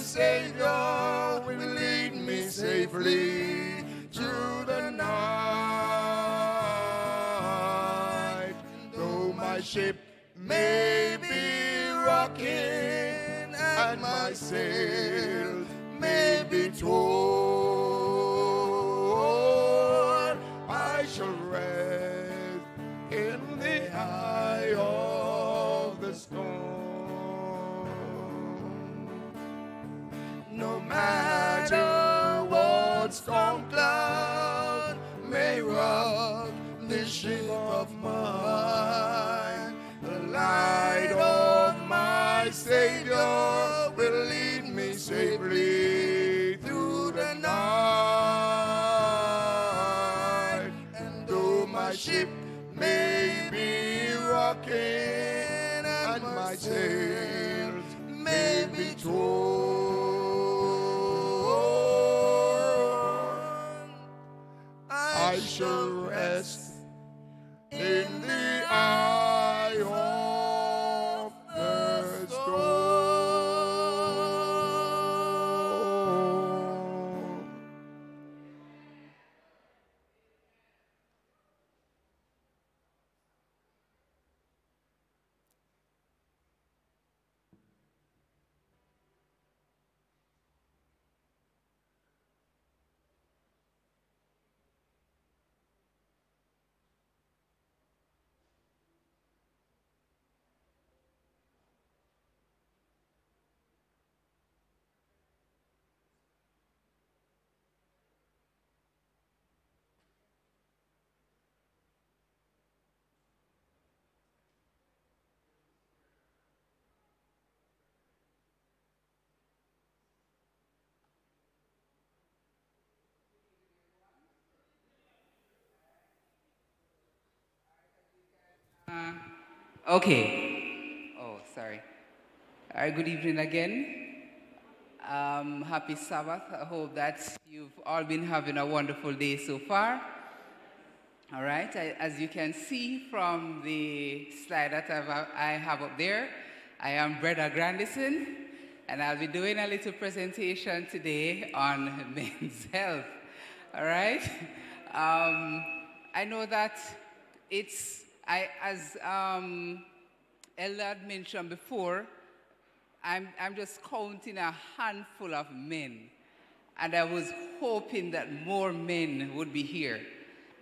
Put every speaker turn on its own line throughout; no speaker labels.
Savior will lead me safely through the night. Though my ship may be rocking and my sails may be torn, I shall rest in the eye of the storm. No matter what storm cloud may rock the ship of mine, the light of my Savior will lead me safely through the night. And though my ship may be rocking and my sails may be torn, I shall rest in the eye of the storm.
Okay. Oh, sorry. All right, good evening again. Happy Sabbath. I hope that you've all been having a wonderful day so far. All right, as you can see from the slide that I have up there, I am Brother Grandison, and I'll be doing a little presentation today on men's health. All right? I know that as Elder had mentioned before, I'm just counting a handful of men, and I was hoping that more men would be here,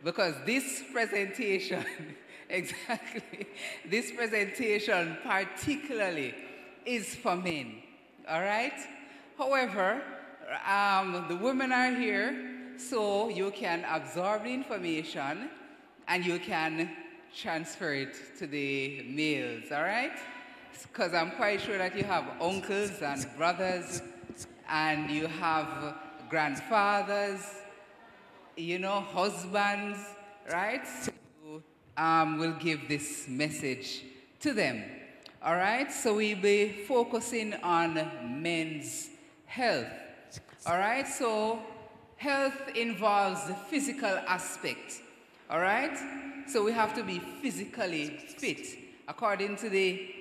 because this presentation, exactly, this presentation particularly is for men, all right? However, the women are here, so you can absorb the information and you can transfer it to the males, all right? Because I'm quite sure that you have uncles and brothers, and you have grandfathers, you know, husbands, right? So you will give this message to them, all right? So we'll be focusing on men's health, all right? So health involves the physical aspect, all right? So we have to be physically fit according to the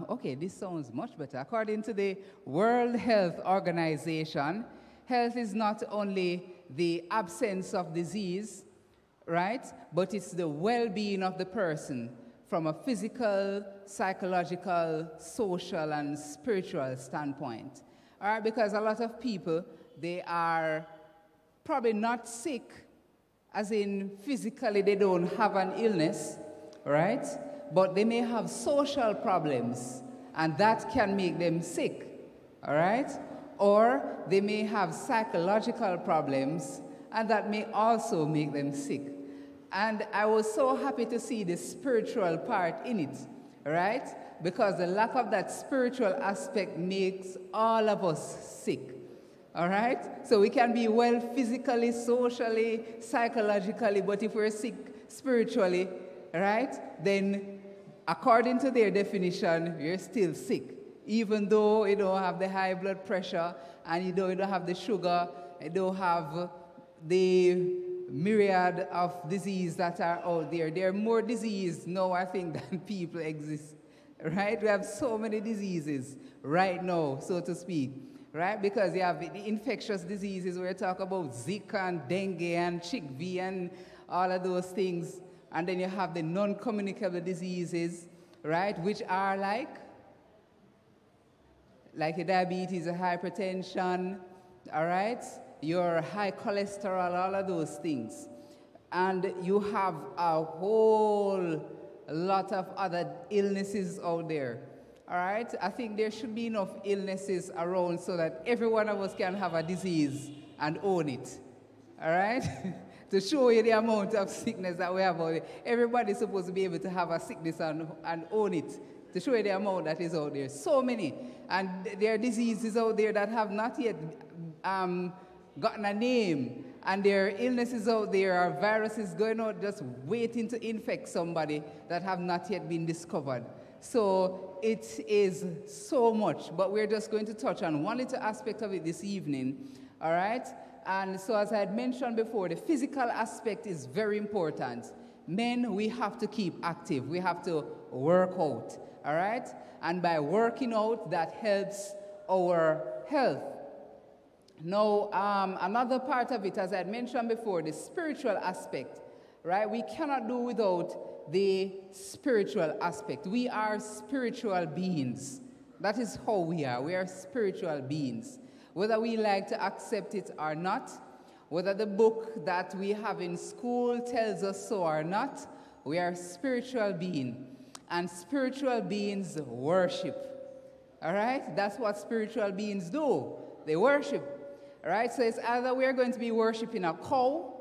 okay, this sounds much better. According to the World Health Organization, health is not only the absence of disease, right, but it's the well-being of the person from a physical, psychological, social, and spiritual standpoint. All right, because a lot of people, they are probably not sick, as in physically they don't have an illness, right? But they may have social problems, and that can make them sick, all right? Or they may have psychological problems, and that may also make them sick. And I was so happy to see the spiritual part in it, right? Because the lack of that spiritual aspect makes all of us sick, all right? So we can be well physically, socially, psychologically, but if we're sick spiritually, right, then according to their definition, you're still sick, even though you don't have the high blood pressure and you don't have the sugar, you don't have the myriad of disease that are out there. There are more disease now, I think, than people exist, right? We have so many diseases right now, so to speak, right? Because you have the infectious diseases where you talk about Zika and dengue and chickpea and all of those things. And then you have the non-communicable diseases, right, which are like your diabetes, your hypertension, all right, your high cholesterol, all of those things. And you have a whole lot of other illnesses out there, all right? I think there should be enough illnesses around so that every one of us can have a disease and own it, all right? To show you the amount of sickness that we have out there. Everybody's supposed to be able to have a sickness and own it, to show you the amount that is out there. So many. And there are diseases out there that have not yet gotten a name. And there are illnesses out there, are viruses going out just waiting to infect somebody that have not yet been discovered. So it is so much. But we're just going to touch on one little aspect of it this evening. All right? And so as I had mentioned before, the physical aspect is very important. Men, we have to keep active. We have to work out, all right? And by working out, that helps our health. Now, another part of it, as I had mentioned before, the spiritual aspect, right? We cannot do without the spiritual aspect. We are spiritual beings. That is how we are. We are spiritual beings. Whether we like to accept it or not, whether the book that we have in school tells us so or not, we are spiritual beings. And spiritual beings worship. All right? That's what spiritual beings do. They worship. All right? So it's either we are going to be worshiping a cow,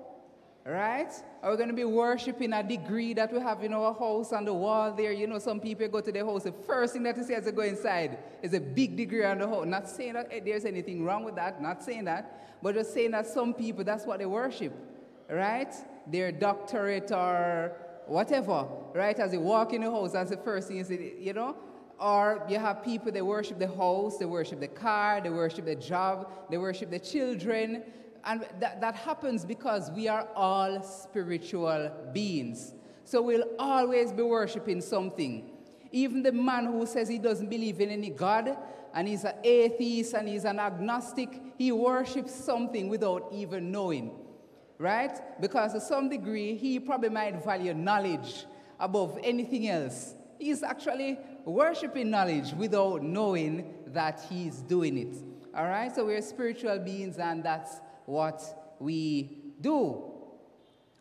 right? Or we're going to be worshiping a degree that we have in our house on the wall there. You know, some people go to their house, the first thing that you see as they go inside is a big degree on the house. Not saying that there's anything wrong with that, not saying that, but just saying that some people, that's what they worship, right? Their doctorate or whatever, right? As they walk in the house, that's the first thing you see, you know? Or you have people, they worship the house, they worship the car, they worship the job, they worship the children. And that happens because we are all spiritual beings. So we'll always be worshiping something. Even the man who says he doesn't believe in any God, and he's an atheist, and he's an agnostic, he worships something without even knowing, right? Because to some degree, he probably might value knowledge above anything else. He's actually worshiping knowledge without knowing that he's doing it, all right? So we're spiritual beings, and that's what we do.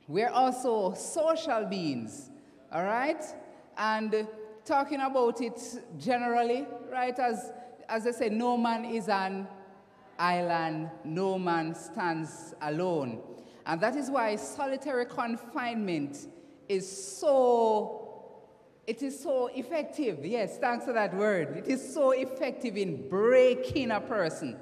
We're also social beings, all right? And talking about it generally, right, as I say, no man is an island, no man stands alone. And that is why solitary confinement is so effective. Yes, thanks for that word. It is so effective in breaking a person.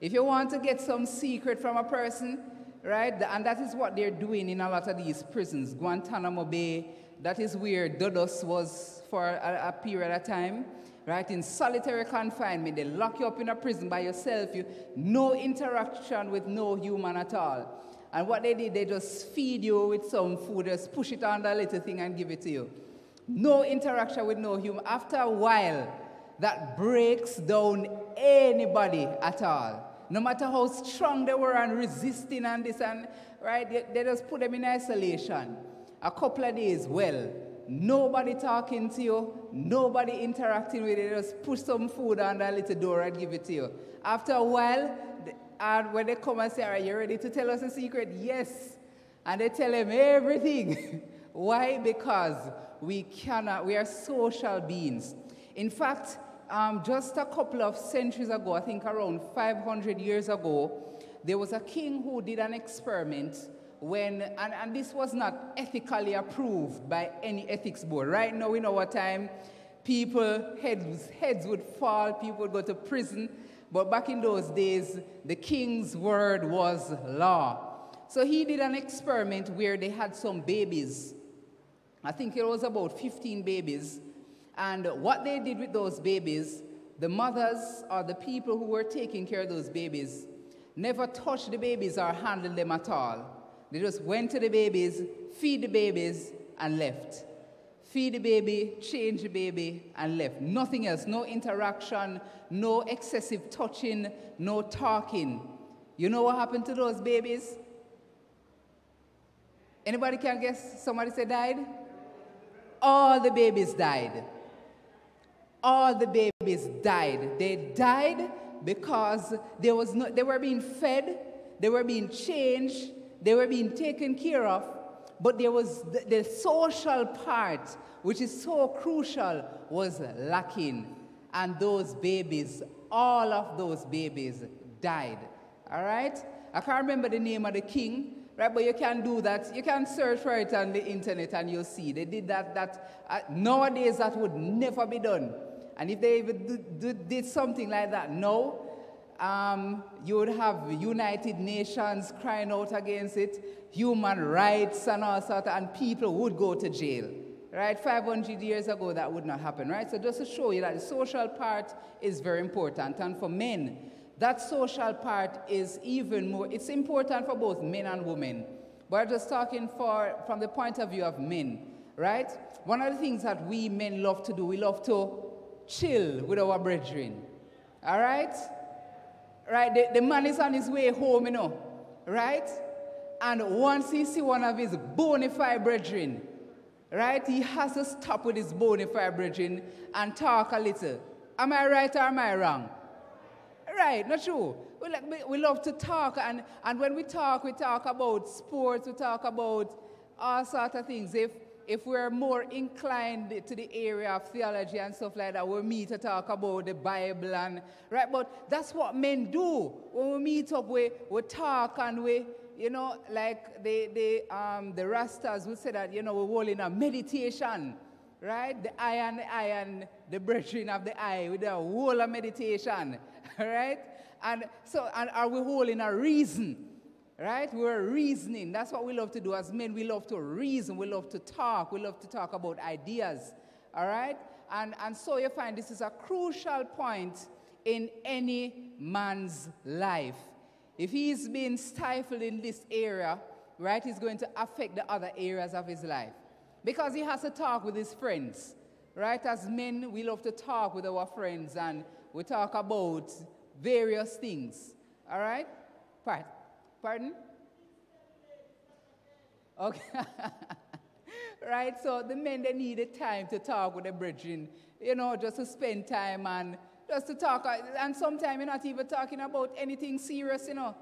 If you want to get some secret from a person, right, and that is what they're doing in a lot of these prisons. Guantanamo Bay, that is where Dodos was for a period of time, right, in solitary confinement. They lock you up in a prison by yourself. No interaction with no human at all. And what they did, they just feed you with some food, just push it on that little thing and give it to you. No interaction with no human. After a while, that breaks down anybody at all. No matter how strong they were and resisting and this and, right, they just put them in isolation. A couple of days, well, nobody talking to you, nobody interacting with you, they just push some food on that little door and give it to you. After a while, and when they come and say, are you ready to tell us a secret? Yes. And they tell them everything. Why? Because we are social beings. In fact, just a couple of centuries ago, I think around 500 years ago, there was a king who did an experiment when, and this was not ethically approved by any ethics board. Right now, in our time, people, heads would fall, people would go to prison. But back in those days, the king's word was law. So he did an experiment where they had some babies. I think it was about 15 babies. And what they did with those babies, the mothers or the people who were taking care of those babies never touched the babies or handled them at all. They just went to the babies, feed the babies, and left. Feed the baby, change the baby, and left. Nothing else. No interaction, no excessive touching, no talking. You know what happened to those babies? Anybody can guess? Somebody said died? All the babies died. All the babies died. They died because they were being fed, they were being changed, they were being taken care of, but there was the social part, which is so crucial, was lacking. And those babies, all of those babies died. All right? I can't remember the name of the king, right? But you can do that. You can search for it on the internet and you'll see. They did that. Nowadays, that would never be done. And if they even did something like that, no, you would have United Nations crying out against it, human rights and all sorts, and people would go to jail. Right? 500 years ago, that would not happen, right? So just to show you that the social part is very important. And for men, that social part is even more, it's important for both men and women. But I'm just talking from the point of view of men, right? One of the things that we men love to do, we love to chill with our brethren. All right? Right? The man is on his way home, you know. Right? And once he sees one of his bona fide brethren, right, he has to stop with his bona fide brethren and talk a little. Am I right or am I wrong? Right, not true. We love to talk, and when we talk about sports, we talk about all sorts of things. If we're more inclined to the area of theology and stuff like that, we'll meet to talk about the Bible, and right, but that's what men do. When we meet up, we talk, and we, you know, like the Rastas would say that, you know, we're holding a meditation, right? The eye and the brethren of the eye with the whole of meditation, right? And are we holding a reason? Right? We're reasoning. That's what we love to do as men. We love to reason. We love to talk. We love to talk about ideas. All right? And so you find this is a crucial point in any man's life. If he's been stifled in this area, right, it's going to affect the other areas of his life. Because he has to talk with his friends. Right? As men, we love to talk with our friends, and we talk about various things. All right? Pardon? Okay. Right, so the men, they needed time to talk with the brethren, you know, just to spend time and just to talk. And sometimes you're not even talking about anything serious, you know.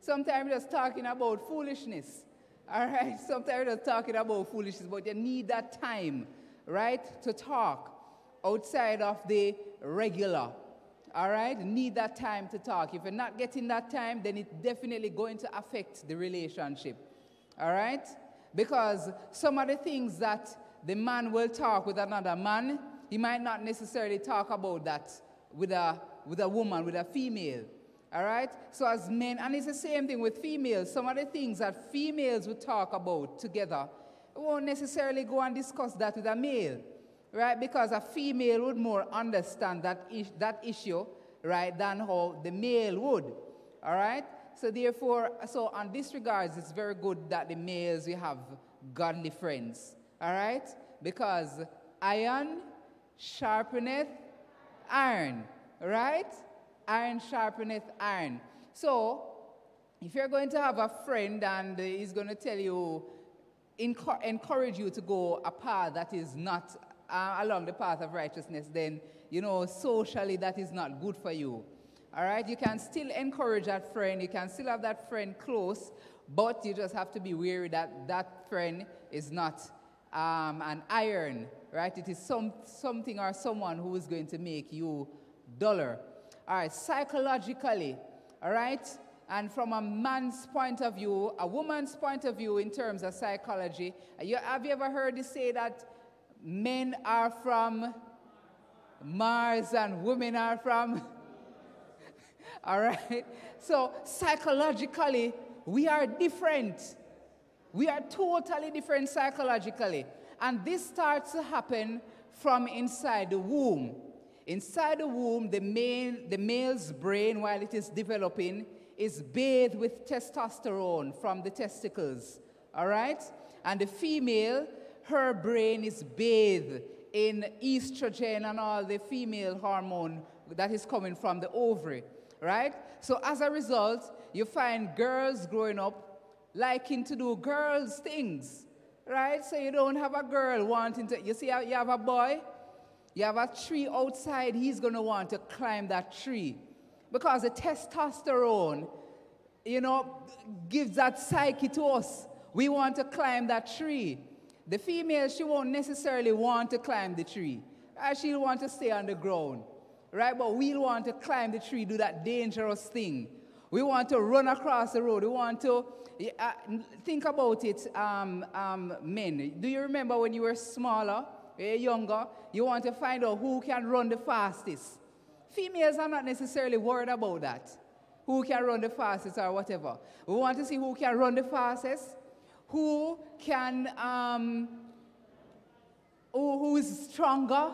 Sometimes you're just talking about foolishness. All right, sometimes you're just talking about foolishness, but you need that time, right, to talk outside of the regular. All right? Need that time to talk. If you're not getting that time, then it's definitely going to affect the relationship. All right? Because some of the things that the man will talk with another man, he might not necessarily talk about that with a woman, with a female. All right? So as men, and it's the same thing with females. Some of the things that females would talk about together, we won't necessarily go and discuss that with a male. Right, because a female would more understand that issue, right, than how the male would. All right? So therefore, so on this regards, it's very good that the males, we have godly friends. All right? Because iron sharpeneth iron. Right? Iron sharpeneth iron. So, if you're going to have a friend and he's going to tell you, encourage you to go a path that is not along the path of righteousness, then, you know, socially that is not good for you. All right? You can still encourage that friend. You can still have that friend close, but you just have to be wary that that friend is not an iron, right? It is something or someone who is going to make you duller. All right? Psychologically, all right? And from a man's point of view, a woman's point of view in terms of psychology, have you ever heard it say that men are from Mars and women are from... All right? So psychologically, we are different. We are totally different psychologically. And this starts to happen from inside the womb. Inside the womb, the male's brain, while it is developing, is bathed with testosterone from the testicles, all right? And the female, her brain is bathed in estrogen and all the female hormone that is coming from the ovary, right? So as a result, you find girls growing up liking to do girls' things, right? So you don't have a girl wanting to, you see, you have a boy, you have a tree outside, he's going to want to climb that tree because the testosterone, you know, gives that psyche to us. We want to climb that tree. The female, she won't necessarily want to climb the tree. She'll want to stay on the ground, right? But we'll want to climb the tree, do that dangerous thing. We want to run across the road. We want to, think about it, men. Do you remember when you were smaller, younger, you want to find out who can run the fastest? Females are not necessarily worried about that. Who can run the fastest or whatever. We want to see who can run the fastest, who can, who is stronger,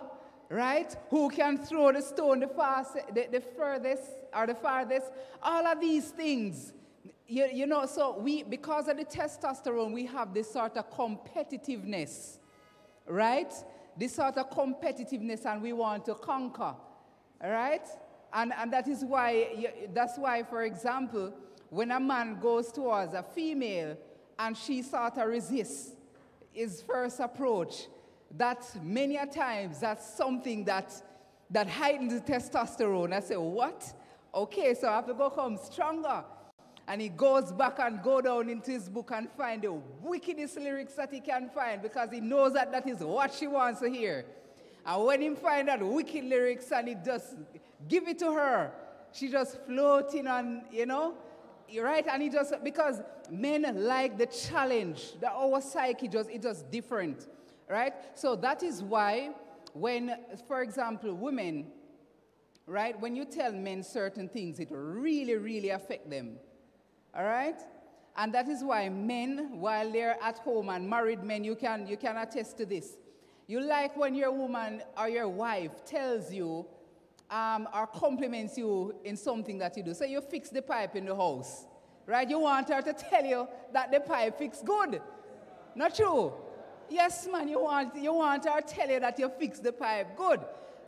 right? Who can throw the stone the furthest or the farthest. All of these things, you know, so because of the testosterone, we have this sort of competitiveness, right? This sort of competitiveness, and we want to conquer, all right? And that is why, that's why, for example, when a man goes towards a female and she sort of resists his first approach, that many a times that's something that heightens the testosterone. I say, what? Okay, so I have to come stronger. And he goes back and go down into his book and find the wickedest lyrics that he can find because he knows that that is what she wants to hear. And when he finds that wicked lyrics and he just give it to her, she just floating on, you know, right? And he just, because men like the challenge, our psyche it's just different, right? So that is why when, for example, women, right, when you tell men certain things, it really, really affects them, all right? And that is why men, while they're at home, and married men, you can attest to this. You like when your woman or your wife tells you or compliments you in something that you do. Say you fix the pipe in the house, right? You want her to tell you that the pipe fix good. Not true? Yes, man, you want her to tell you that you fix the pipe good,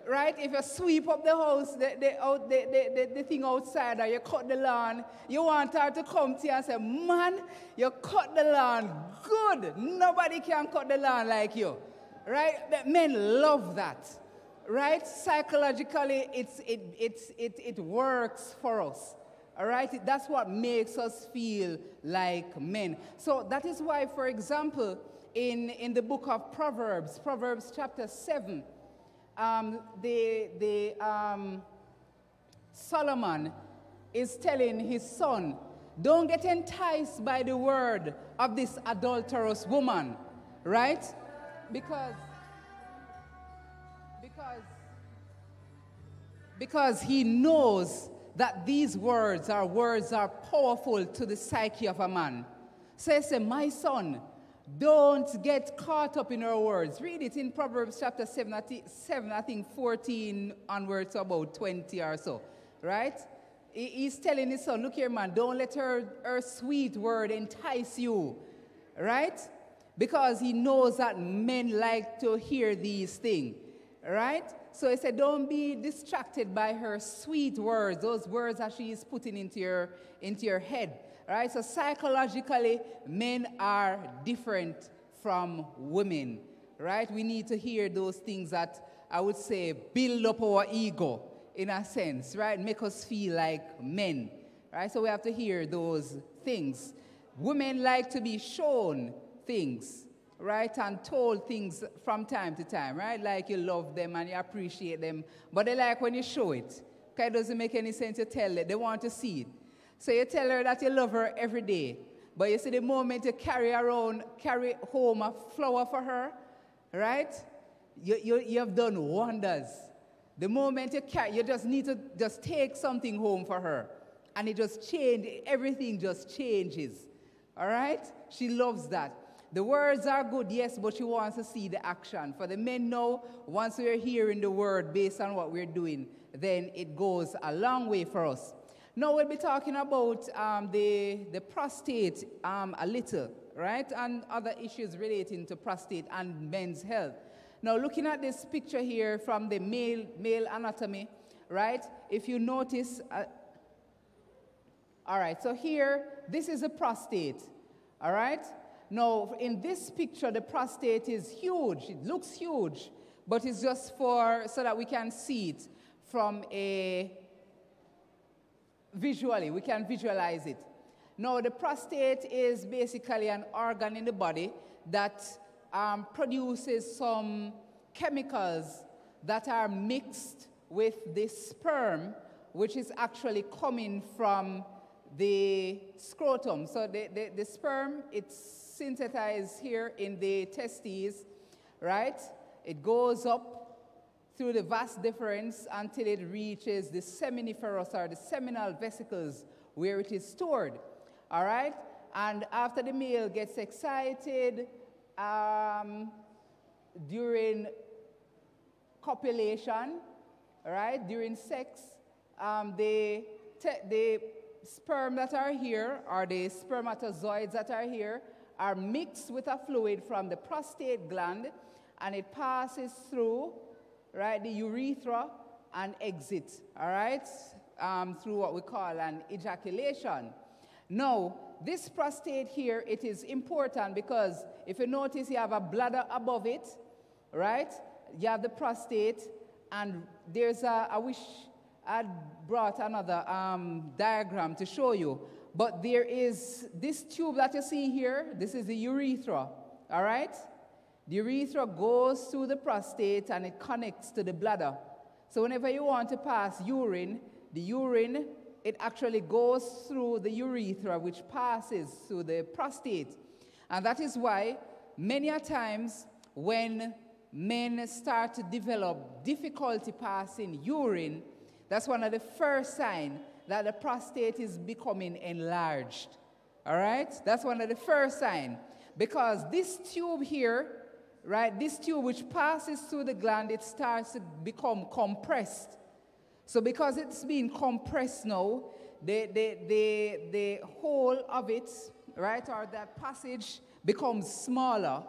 right? If you sweep up the house, the thing outside, or you cut the lawn, you want her to come to you and say, man, you cut the lawn good. Nobody can cut the lawn like you, right? Men love that, right? Psychologically, it works for us, all right? That's what makes us feel like men. So that is why, for example, in the book of Proverbs chapter 7, Solomon is telling his son, don't get enticed by the word of this adulterous woman, right? Because he knows that these words are powerful to the psyche of a man. So he said, my son, don't get caught up in her words. Read it in Proverbs chapter 7, I think 14 onwards to about 20 or so, right? He's telling his son, look here, man, don't let her sweet word entice you, right? Because he knows that men like to hear these things, right? So he said, don't be distracted by her sweet words, those words that she is putting into your head. Right? So psychologically, men are different from women, right? We need to hear those things that I would say build up our ego in a sense, right? Make us feel like men, right? So we have to hear those things. Women like to be shown things, right? And told things from time to time, right? Like you love them and you appreciate them, but they like when you show it. Okay, it doesn't make any sense to tell it. They want to see it. So you tell her that you love her every day, but you see the moment you carry home a flower for her, right? You have done wonders. The moment you just need to just take something home for her, and it just changes, everything just changes, all right? She loves that. The words are good, yes, but she wants to see the action. For the men now, once we're hearing the word based on what we're doing, then it goes a long way for us. Now we'll be talking about the prostate a little, right? And other issues relating to prostate and men's health. Now looking at this picture here from the male anatomy, right? If you notice, all right, so here, this is a prostate, all right? Now in this picture, the prostate is huge. It looks huge, but it's just so that we can see it from visually, we can visualize it. Now, the prostate is basically an organ in the body that produces some chemicals that are mixed with the sperm, which is actually coming from the scrotum. So the sperm, it's synthesized here in the testes, right? It goes up through the vas deferens until it reaches the seminiferous or the seminal vesicles where it is stored, all right? And after the male gets excited during copulation, all right, during sex, the sperm that are here, or the spermatozoids that are here, are mixed with a fluid from the prostate gland, and it passes through, right, the urethra and exit, all right, through what we call an ejaculation. Now, this prostate here, it is important because if you notice you have a bladder above it, right, you have the prostate, and there's I wish I'd brought another diagram to show you, but there is this tube that you see here, this is the urethra, all right? The urethra goes through the prostate and it connects to the bladder. So whenever you want to pass urine, the urine, it actually goes through the urethra, which passes through the prostate. And that is why many a times when men start to develop difficulty passing urine, that's one of the first signs that the prostate is becoming enlarged. All right? That's one of the first signs. Because this tube here, right, this tube which passes through the gland, it starts to become compressed. So because it's being compressed now, the whole of it, right, or that passage becomes smaller.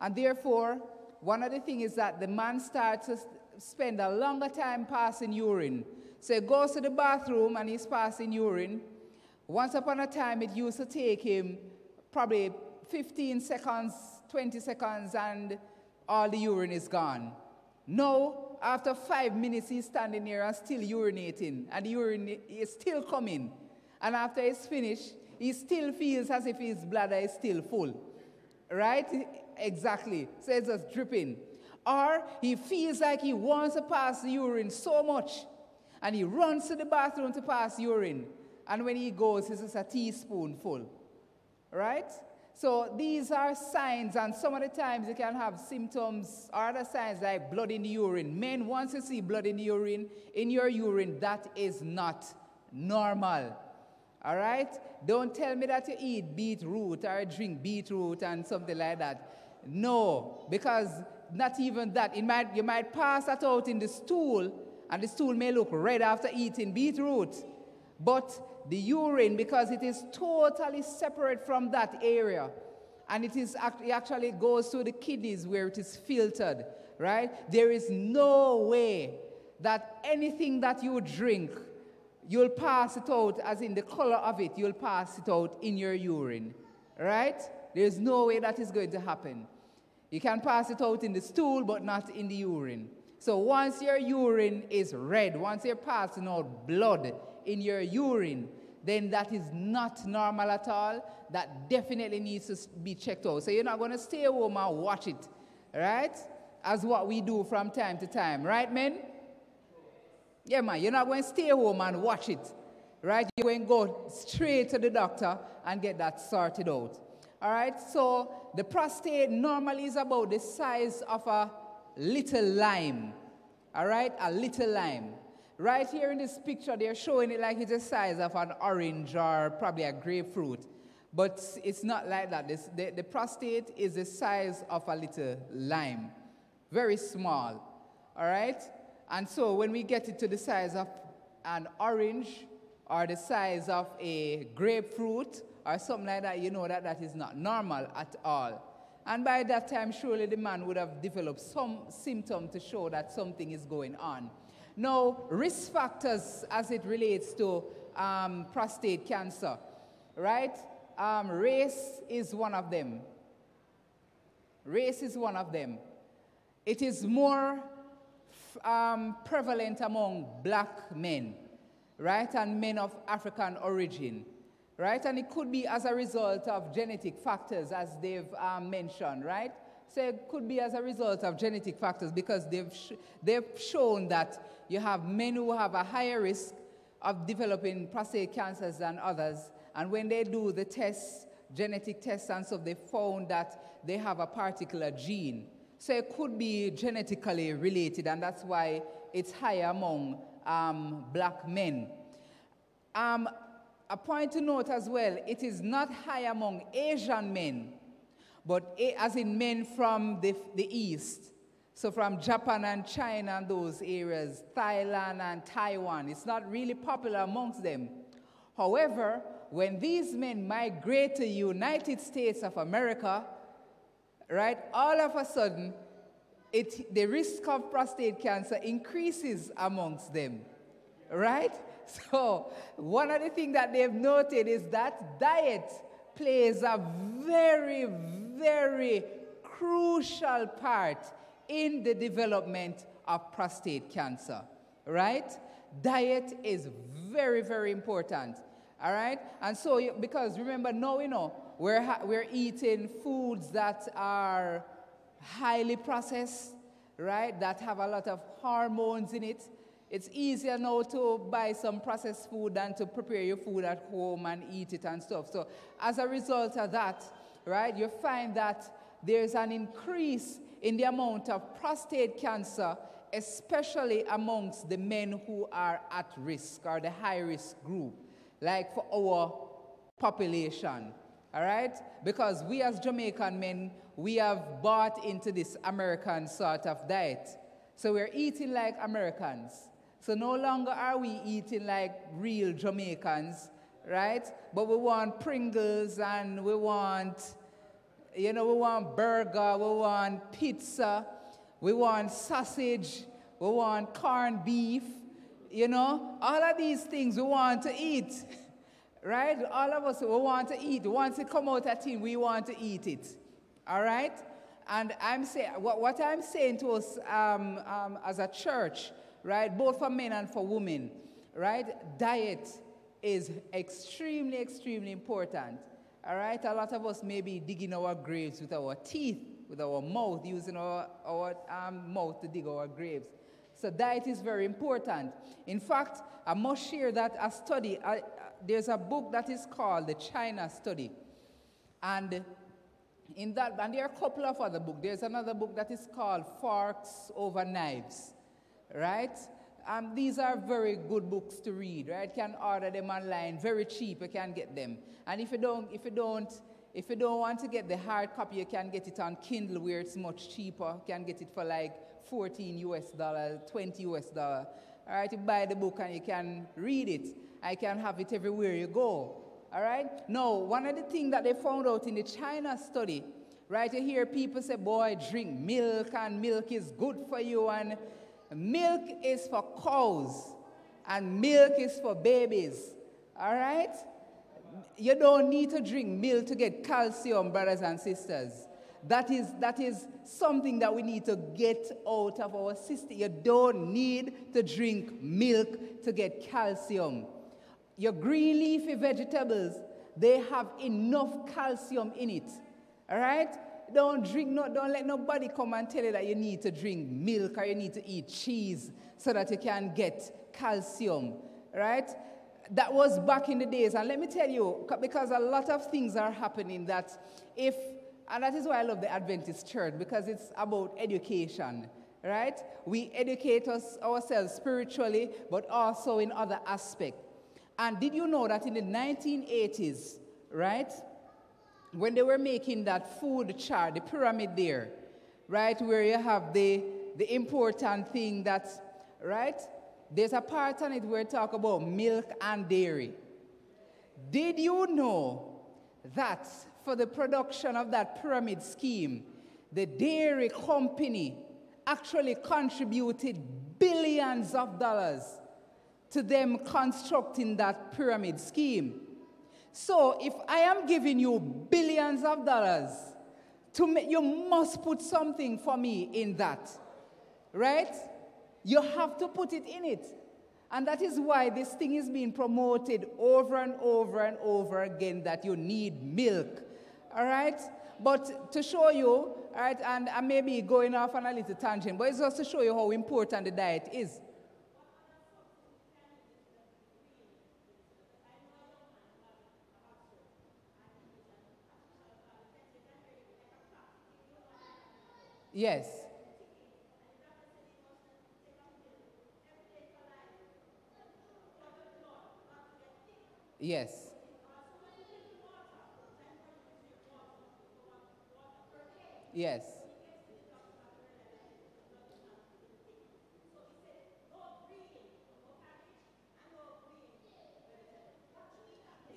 And therefore, one of the things is that the man starts to spend a longer time passing urine. So he goes to the bathroom and he's passing urine. Once upon a time, it used to take him probably 15 seconds, 20 seconds, and all the urine is gone. Now, after 5 minutes, he's standing there and still urinating, and the urine is still coming. And after he's finished, he still feels as if his bladder is still full. Right? Exactly. So it's just dripping. Or he feels like he wants to pass the urine so much, and he runs to the bathroom to pass urine. And when he goes, it's just a teaspoonful. Right? So these are signs, and some of the times you can have symptoms or other signs like blood in the urine. Men, once you see blood in your urine, that is not normal. All right? Don't tell me that you eat beetroot or drink beetroot and something like that. No, because not even that. You might pass that out in the stool, and the stool may look red after eating beetroot. But the urine, because it is totally separate from that area, and it actually goes to the kidneys where it is filtered, right? There is no way that anything that you drink, you'll pass it out, as in the color of it, you'll pass it out in your urine, right? There's no way that is going to happen. You can pass it out in the stool, but not in the urine. So once your urine is red, once you're passing out blood in your urine, then that is not normal at all. That definitely needs to be checked out. So you're not going to stay home and watch it, right? As what we do from time to time, right, men? Yeah, man, you're not going to stay home and watch it, right? You're going to go straight to the doctor and get that sorted out. All right, so the prostate normally is about the size of a little lime, all right, a little lime. Right here in this picture, they're showing it like it's the size of an orange or probably a grapefruit. But it's not like that. The prostate is the size of a little lime. Very small. All right? And so when we get it to the size of an orange or the size of a grapefruit or something like that, you know that that is not normal at all. And by that time, surely the man would have developed some symptom to show that something is going on. Now, risk factors as it relates to prostate cancer, right? Race is one of them. Race is one of them. It is more prevalent among black men, right, and men of African origin, right? And it could be as a result of genetic factors, as they've mentioned, right? So it could be as a result of genetic factors because they've shown that you have men who have a higher risk of developing prostate cancers than others. And when they do the tests, genetic tests and stuff, they found that they have a particular gene. So it could be genetically related, and that's why it's higher among black men. A point to note as well, it is not high among Asian men, but as in men from the East. So from Japan and China and those areas, Thailand and Taiwan, it's not really popular amongst them. However, when these men migrate to the United States of America, right, all of a sudden, the risk of prostate cancer increases amongst them, right? So one of the things that they've noted is that diet plays a very, very crucial part in the development of prostate cancer, right? Diet is very, very important, all right? And so, because remember now, you know, we're eating foods that are highly processed, right, that have a lot of hormones in it. It's easier now to buy some processed food than to prepare your food at home and eat it and stuff. So as a result of that, right, you find that there's an increase in the amount of prostate cancer, especially amongst the men who are at risk or the high-risk group, like for our population, all right? Because we as Jamaican men, we have bought into this American sort of diet. So we're eating like Americans. So no longer are we eating like real Jamaicans, right? But we want Pringles and we want, you know, we want burger, we want pizza, we want sausage, we want corned beef, you know. All of these things we want to eat, right? All of us, we want to eat. Once it comes out a tin, we want to eat it, all right? And I'm saying, what I'm saying to us as a church, right, both for men and for women, right, diet is extremely, extremely important. All right, a lot of us may be digging our graves with our teeth, with our mouth, using our mouth to dig our graves. So diet is very important. In fact, I must share that a study, there's a book that is called the China Study. And in that, and there are a couple of other books. There's another book that is called Forks Over Knives, right? These are very good books to read, right? You can order them online, very cheap, you can get them. And if you don't want to get the hard copy, you can get it on Kindle where it's much cheaper. You can get it for like $14 US, $20 US. All right, you buy the book and you can read it. I can have it everywhere you go. All right? Now, one of the things that they found out in the China study, right, you hear people say, boy, drink milk and milk is good for you, and milk is for cows and milk is for babies. All right? You don't need to drink milk to get calcium, brothers and sisters. That is something that we need to get out of our system. You don't need to drink milk to get calcium. Your green leafy vegetables, they have enough calcium in it. All right? Don't let nobody come and tell you that you need to drink milk or you need to eat cheese so that you can get calcium. Right? That was back in the days. And let me tell you, because a lot of things are happening that and that is why I love the Adventist church, because it's about education. Right? We educate ourselves spiritually, but also in other aspects. And did you know that in the 1980s, right, when they were making that food chart, the pyramid there, right, where you have the important thing that's, right, there's a part on it where it talk about milk and dairy. Did you know that for the production of that pyramid scheme, the dairy company actually contributed billions of dollars to them constructing that pyramid scheme? So if I am giving you billions of dollars, you must put something for me in that, right? You have to put it in it. And that is why this thing is being promoted over and over and over again, that you need milk, all right? But to show you, all right, and I may be going off on a little tangent, but it's just to show you how important the diet is. Yes. Yes. Yes.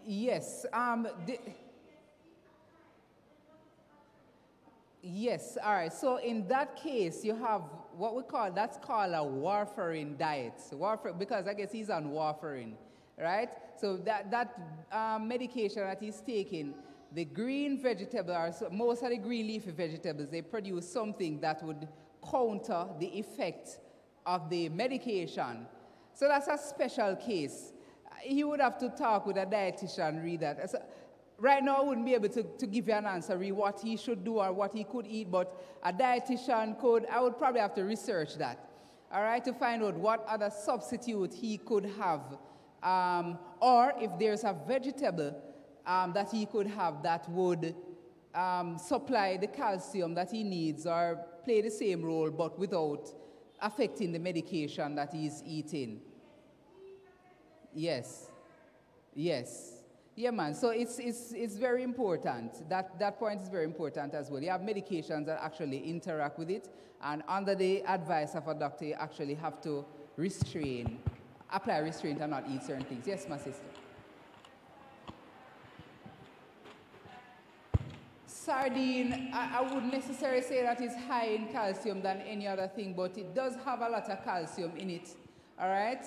Yes. Yes, all right. So in that case, you have what we call, that's called a warfarin diet. Warfarin, because I guess he's on warfarin, right? So that medication that he's taking, the green vegetable, or most of the green leafy vegetables, they produce something that would counter the effect of the medication. So that's a special case. He would have to talk with a dietitian, read that. So, right now, I wouldn't be able to give you an answer, read what he should do or what he could eat, but a dietitian could, I would probably have to research that, all right, to find out what other substitute he could have, or if there's a vegetable that he could have that would supply the calcium that he needs or play the same role, but without affecting the medication that he's eating. Yes. Yes. Yeah, man. So it's very important. That point is very important as well. You have medications that actually interact with it, and under the advice of a doctor, you actually have to apply restraint and not eat certain things. Yes, my sister. Sardine, I wouldn't necessarily say that it's high in calcium than any other thing, but it does have a lot of calcium in it, all right?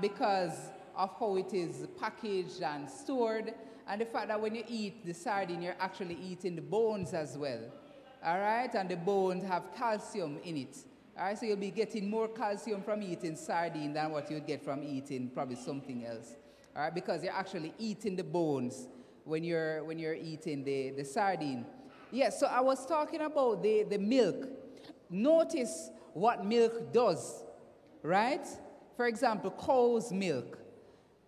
Because of how it is packaged and stored, and the fact that when you eat the sardine, you're actually eating the bones as well, all right? And the bones have calcium in it, all right? So you'll be getting more calcium from eating sardine than what you'd get from eating probably something else, all right? Because you're actually eating the bones when you're eating the sardine. Yes, so I was talking about the milk. Notice what milk does, right? For example, cow's milk.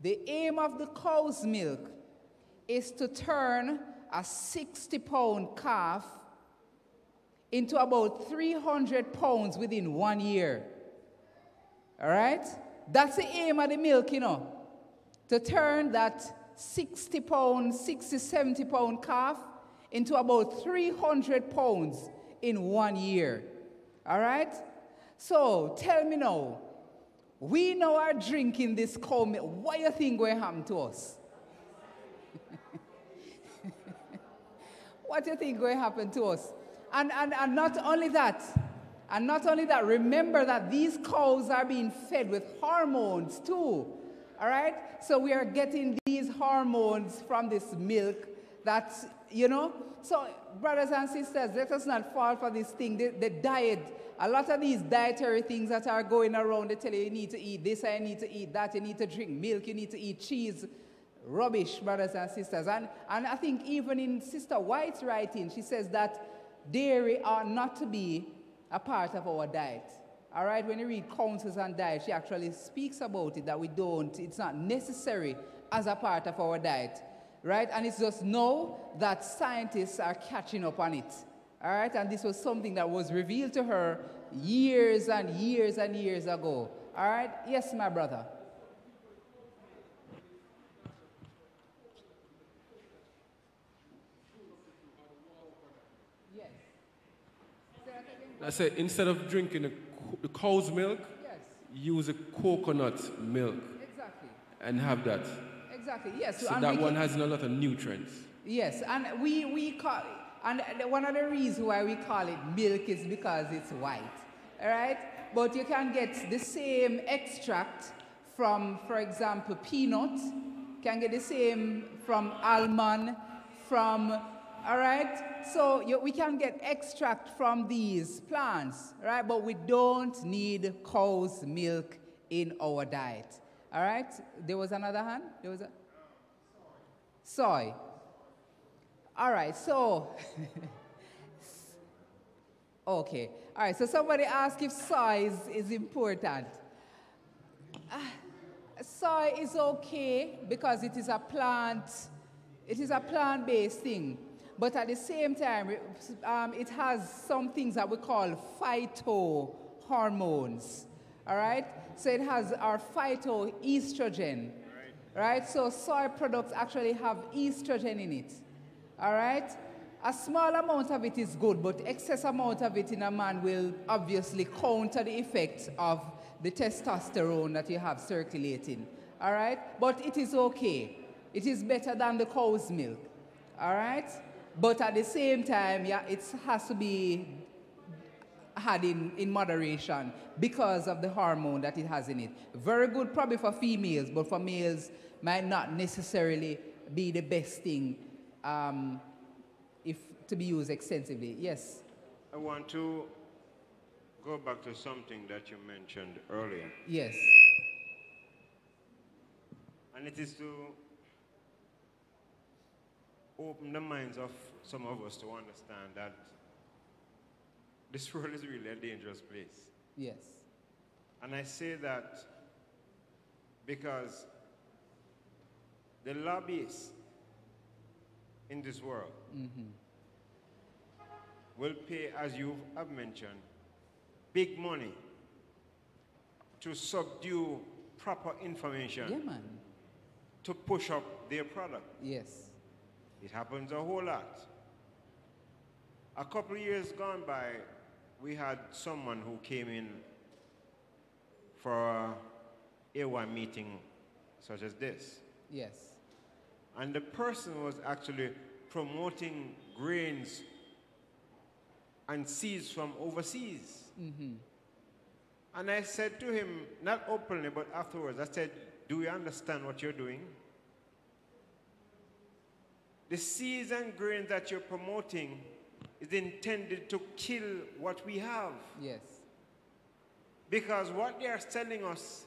The aim of the cow's milk is to turn a 60-pound calf into about 300 pounds within 1 year. All right? That's the aim of the milk, you know, to turn that 60-pound, 60, 70-pound calf into about 300 pounds in 1 year. All right? So tell me now, we now are drinking this cow milk. What do you think will happen to us? What do you think will happen to us? And not only that, remember that these cows are being fed with hormones too. All right? So we are getting these hormones from this milk that's, you know. So brothers and sisters, let us not fall for this thing, the diet. A lot of these dietary things that are going around, they tell you need to eat this, you need to eat that, you need to drink milk, you need to eat cheese. Rubbish, brothers and sisters. And I think even in Sister White's writing, she says that dairy are not to be a part of our diet. All right, when you read Counsels on Diet, she actually speaks about it, that it's not necessary as a part of our diet. Right? And it's just now that scientists are catching up on it. All right? And this was something that was revealed to her years and years and years ago. All right? Yes, my brother. Yes.
I said, instead of drinking the cow's milk,
Yes.
use a coconut milk
Exactly.
and have that.
Exactly. Yes.
So
and
that one has a lot of nutrients.
Yes, and we call, and one of the reasons why we call it milk is because it's white, all right? But you can get the same extract from, for example, peanut. Can get the same from almond, from, all right? So we can get extract from these plants, right? But we don't need cow's milk in our diet, all right? There was another hand? There was a soy. All right, so, okay. All right, so somebody asked if soy is important. Soy is okay because it is a plant-based thing. But at the same time, it has some things that we call phytohormones. All right? So it has our phytoestrogen. Right? So soy products actually have estrogen in it. All right? A small amount of it is good, but excess amount of it in a man will obviously counter the effect of the testosterone that you have circulating. All right? But it is okay. It is better than the cow's milk. All right? But at the same time, yeah, it has to be had in moderation because of the hormone that it has in it. Very good probably for females, but for males might not necessarily be the best thing if to be used extensively. Yes?
I want to go back to something that you mentioned earlier.
Yes.
And it is to open the minds of some of us to understand that this world is really a dangerous place.
Yes.
And I say that because the lobbyists in this world will pay, as you have mentioned, big money to subdue proper information.
Yeah, man.
To push up their product.
Yes.
It happens a whole lot. A couple of years gone by, we had someone who came in for a A1 meeting such as this.
Yes.
And the person was actually promoting grains and seeds from overseas. And I said to him, not openly, but afterwards, I said, do you understand what you're doing? The seeds and grains that you're promoting is intended to kill what we have.
Yes.
Because what they are selling us,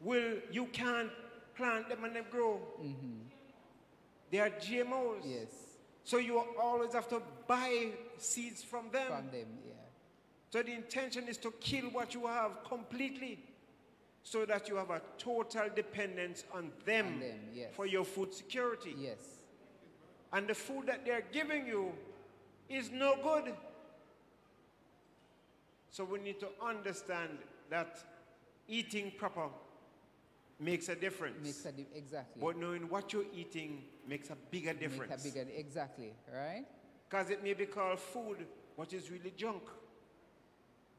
you can't plant them and they grow. They are GMOs.
Yes.
So you always have to buy seeds from them.
From them, yeah.
So the intention is to kill what you have completely so that you have a total dependence on them,
yes.
For your food security.
Yes.
And the food that they're giving you is no good. So we need to understand that eating proper makes a difference.
Exactly.
But knowing what you're eating makes a bigger difference.
Exactly, right?
Because it may be called food, but it's really junk.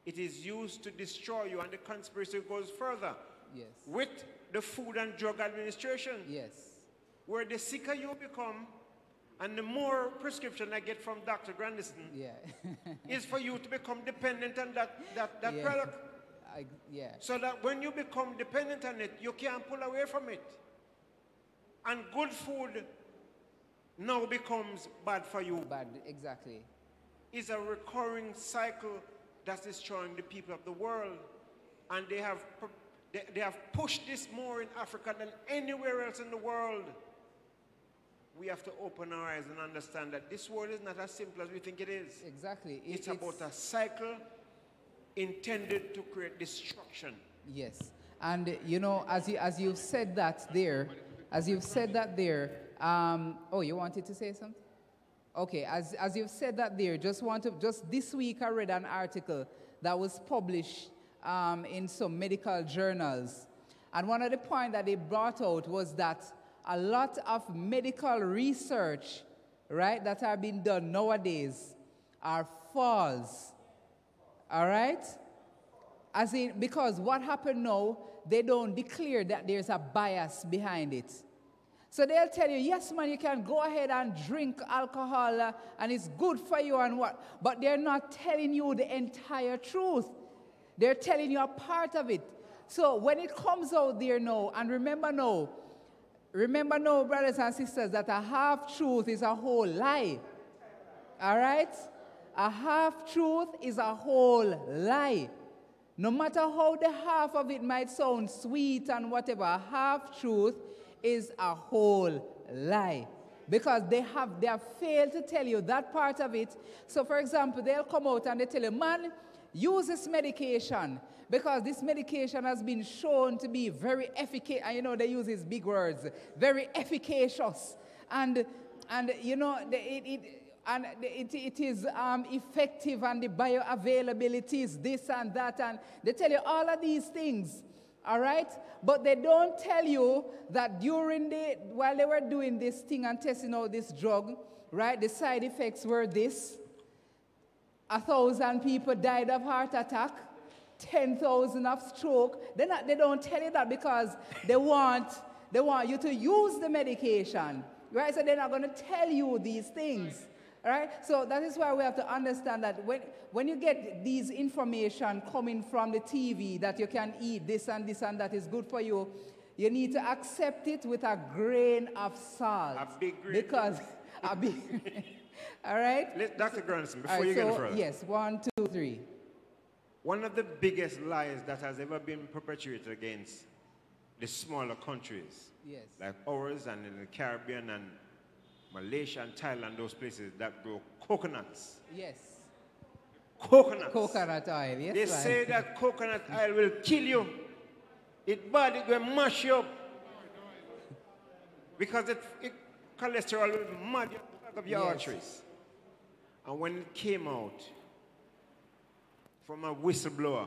It is used to destroy you, and the conspiracy goes further.
Yes.
With the Food and Drug Administration.
Yes.
Where the sicker you become, and the more prescription I get from Dr. Grandison, is for you to become dependent on that product. So that when you become dependent on it, you can't pull away from it. And good food now becomes bad for you.
Bad, exactly.
It's a recurring cycle that's destroying the people of the world. And they have pushed this more in Africa than anywhere else in the world. We have to open our eyes and understand that this world is not as simple as we think it is.
Exactly.
It's about a cycle intended to create destruction.
Yes. And you know, as you've said that there, oh, you wanted to say something? Okay, as you've said that there, just this week I read an article that was published in some medical journals. And one of the points that they brought out was that a lot of medical research, right, that are being done nowadays are false. All right? As in, because what happened now, they don't declare that there's a bias behind it. So they'll tell you, yes, man, you can go ahead and drink alcohol and it's good for you and what. But they're not telling you the entire truth. They're telling you a part of it. So when it comes out there now, and remember now, brothers and sisters, that a half-truth is a whole lie. All right? A half-truth is a whole lie. No matter how the half of it might sound sweet and whatever, a half-truth is a whole lie. Because they have failed to tell you that part of it. So, for example, they'll come out and they tell you, man, use this medication because this medication has been shown to be very efficacious. And you know, they use these big words, very efficacious. And you know, it is effective, and the bioavailability is this and that. And they tell you all of these things. All right? But they don't tell you that while they were doing this thing and testing out this drug, right, the side effects were this. 1,000 people died of heart attack, 10,000 of stroke. They don't tell you that because they want you to use the medication, right? So they're not going to tell you these things, right? So that is why we have to understand that when you get these information coming from the TV that you can eat this and that is good for you, you need to accept it with a grain of salt.
A big grain.
Because a big all right?
Dr. Grandison, before you get further.
Yes, 1, 2, 3.
One of the biggest lies that has ever been perpetrated against the smaller countries,
yes,
like ours and in the Caribbean and Malaysia and Thailand, those places that grow coconuts.
Yes.
Coconuts.
Coconut oil, yes.
They say that coconut oil will kill you. It bad, it will mash you up. Because cholesterol will mud you up your arteries. And when it came out from a whistleblower,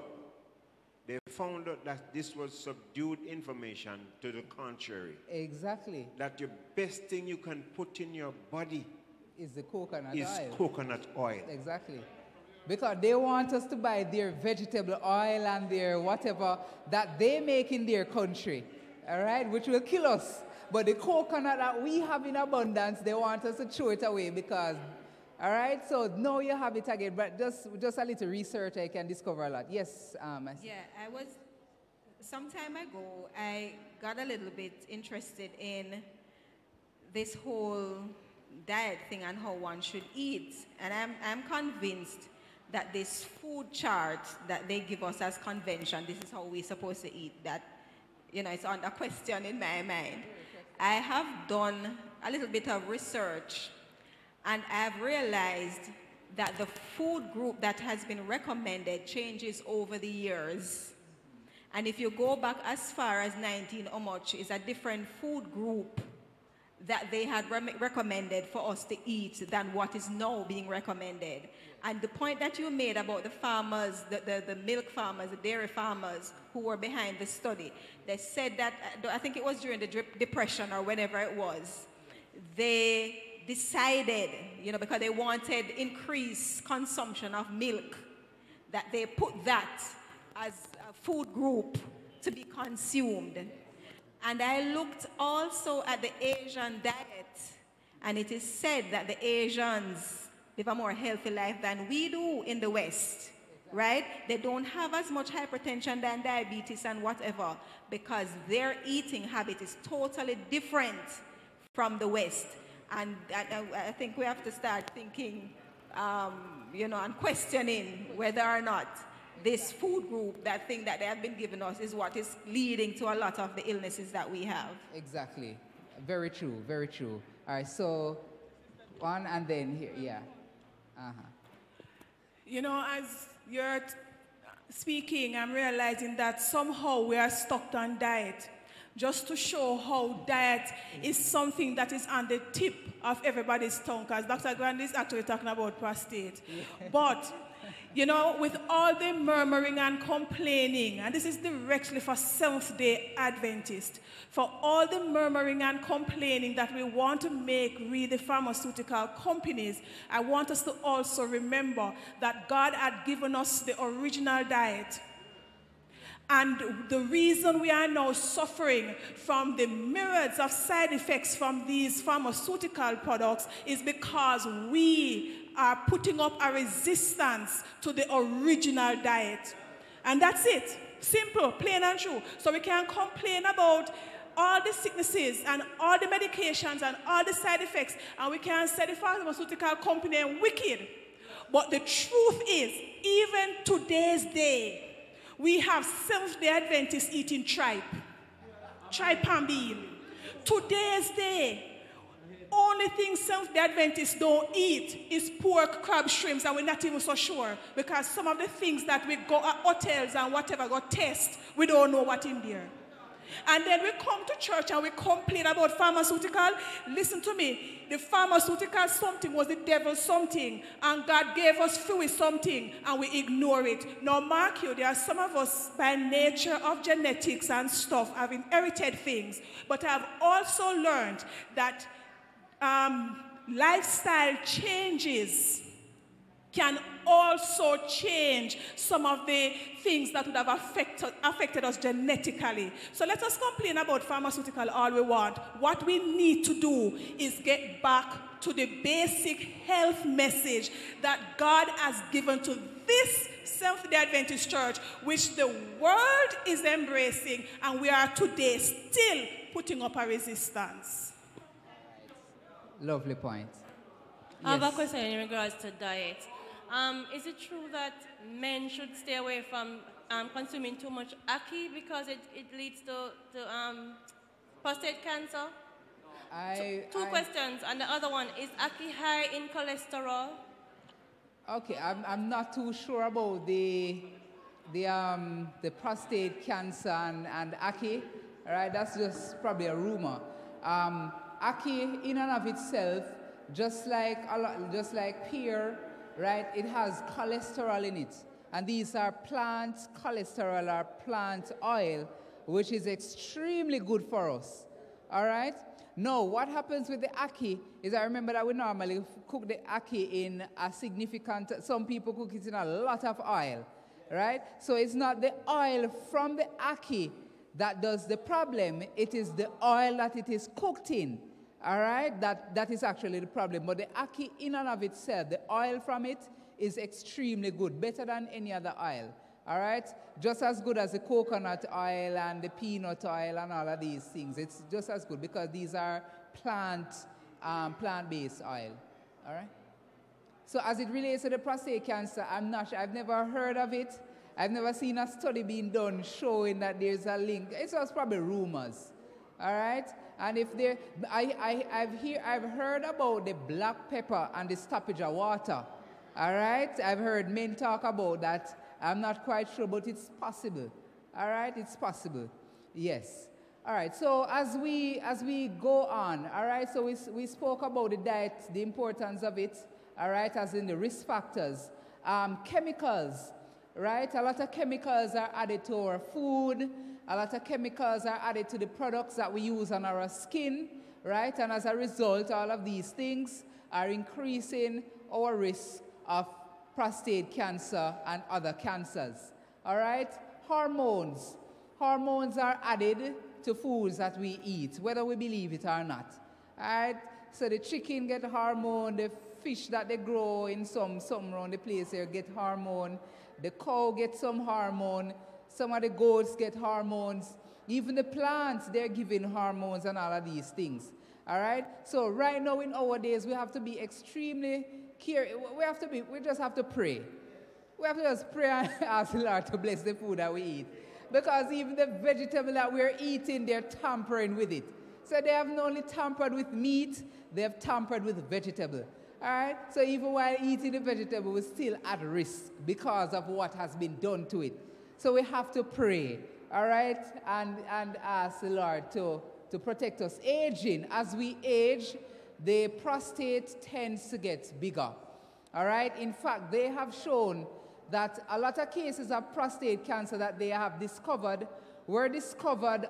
they found out that this was subdued information to the contrary.
Exactly.
That the best thing you can put in your body
is the coconut
oil. Is coconut oil.
Exactly. Because they want us to buy their vegetable oil and their whatever that they make in their country, all right, which will kill us. But the coconut that we have in abundance, they want us to throw it away because, all right, so now you have it again. But just a little research, I can discover a lot. Yes,
some time ago, I got a little bit interested in this whole diet thing and how one should eat. And I'm convinced that this food chart that they give us as convention, this is how we're supposed to eat, that, you know, it's under question in my mind. I have done a little bit of research, and I've realized that the food group that has been recommended changes over the years. And if you go back as far as 19 or much, is a different food group that they had recommended for us to eat than what is now being recommended. And the point that you made about the farmers, the milk farmers, the dairy farmers who were behind the study, they said that, I think it was during the Depression or whenever it was, they decided, you know, because they wanted increased consumption of milk, that they put that as a food group to be consumed. And I looked also at the Asian diet, and it is said that the Asians live a more healthy life than we do in the West, right? They don't have as much hypertension than diabetes and whatever, because their eating habit is totally different from the West. And I think we have to start thinking, you know, and questioning whether or not this food group, that thing that they have been giving us, is what is leading to a lot of the illnesses that we have.
Exactly. Very true, very true. All right, so one and then here, yeah.
You know, as you're speaking, I'm realizing that somehow we are stuck on diet, just to show how diet is something that is on the tip of everybody's tongue, because Dr. Grandis is actually talking about prostate. Yeah. But, you know, with all the murmuring and complaining, and this is directly for Seventh-day Adventists, for all the murmuring and complaining that we want to make with the pharmaceutical companies, I want us to also remember that God had given us the original diet. And the reason we are now suffering from the myriads of side effects from these pharmaceutical products is because we are putting up a resistance to the original diet. And that's it. Simple, plain and true. So we can complain about all the sicknesses and all the medications and all the side effects, and we can say the pharmaceutical company are wicked. But the truth is, even today's day, we have Seventh-day Adventists eating tripe and bean. Today's day, only thing Seventh-day Adventists don't eat is pork, crab, shrimps, and we're not even so sure because some of the things that we go at hotels and whatever go test, we don't know what in there. And then we come to church and we complain about pharmaceutical. Listen to me. The pharmaceutical something was the devil's something. And God gave us free something and we ignore it. Now mark you, there are some of us by nature of genetics and stuff have inherited things. But I've also learned that lifestyle changes can also change some of the things that would have affected us genetically. So let us complain about pharmaceutical all we want. What we need to do is get back to the basic health message that God has given to this Seventh-day Adventist church, which the world is embracing, and we are today still putting up a resistance.
Lovely point.
I have a question in regards to diet. Is it true that men should stay away from consuming too much ackee because it leads to prostate cancer? Two questions. And the other one, is ackee high in cholesterol?
Okay, I'm not too sure about the prostate cancer and ackee. All right, that's just probably a rumor. Ackee in and of itself, just like pear, right, it has cholesterol in it. And these are plant cholesterol or plant oil, which is extremely good for us. All right? Now, what happens with the ackee is I remember that we normally cook the ackee in a significant, some people cook it in a lot of oil, right? So it's not the oil from the ackee that does the problem. It is the oil that it is cooked in. All right, that is actually the problem. But the ackee in and of itself, the oil from it is extremely good, better than any other oil. All right, just as good as the coconut oil and the peanut oil and all of these things. It's just as good because these are plant-based oil. All right. So as it relates to the prostate cancer, I'm not sure. I've never heard of it. I've never seen a study being done showing that there's a link. It's just probably rumors. All right. And if there, I've heard about the black pepper and the stoppage of water. All right, I've heard men talk about that. I'm not quite sure, but it's possible. All right, it's possible. Yes. All right. So as we go on, all right. So we spoke about the diet, the importance of it. All right, as in the risk factors, chemicals. Right, a lot of chemicals are added to our food. A lot of chemicals are added to the products that we use on our skin, right? And as a result, all of these things are increasing our risk of prostate cancer and other cancers, all right? Hormones. Hormones are added to foods that we eat, whether we believe it or not, all right? So the chicken get hormone, the fish that they grow in some around the place here get hormone, the cow gets some hormone, some of the goats get hormones. Even the plants, they're giving hormones and all of these things. All right? So right now in our days, we have to be extremely careful. We just have to pray. We have to just pray and ask the Lord to bless the food that we eat. Because even the vegetable that we're eating, they're tampering with it. So they have not only tampered with meat, they have tampered with vegetable. All right? So even while eating the vegetable, we're still at risk because of what has been done to it. So we have to pray, all right, and ask the Lord to protect us. Aging, as we age, the prostate tends to get bigger, all right? In fact, they have shown that a lot of cases of prostate cancer that they have discovered were discovered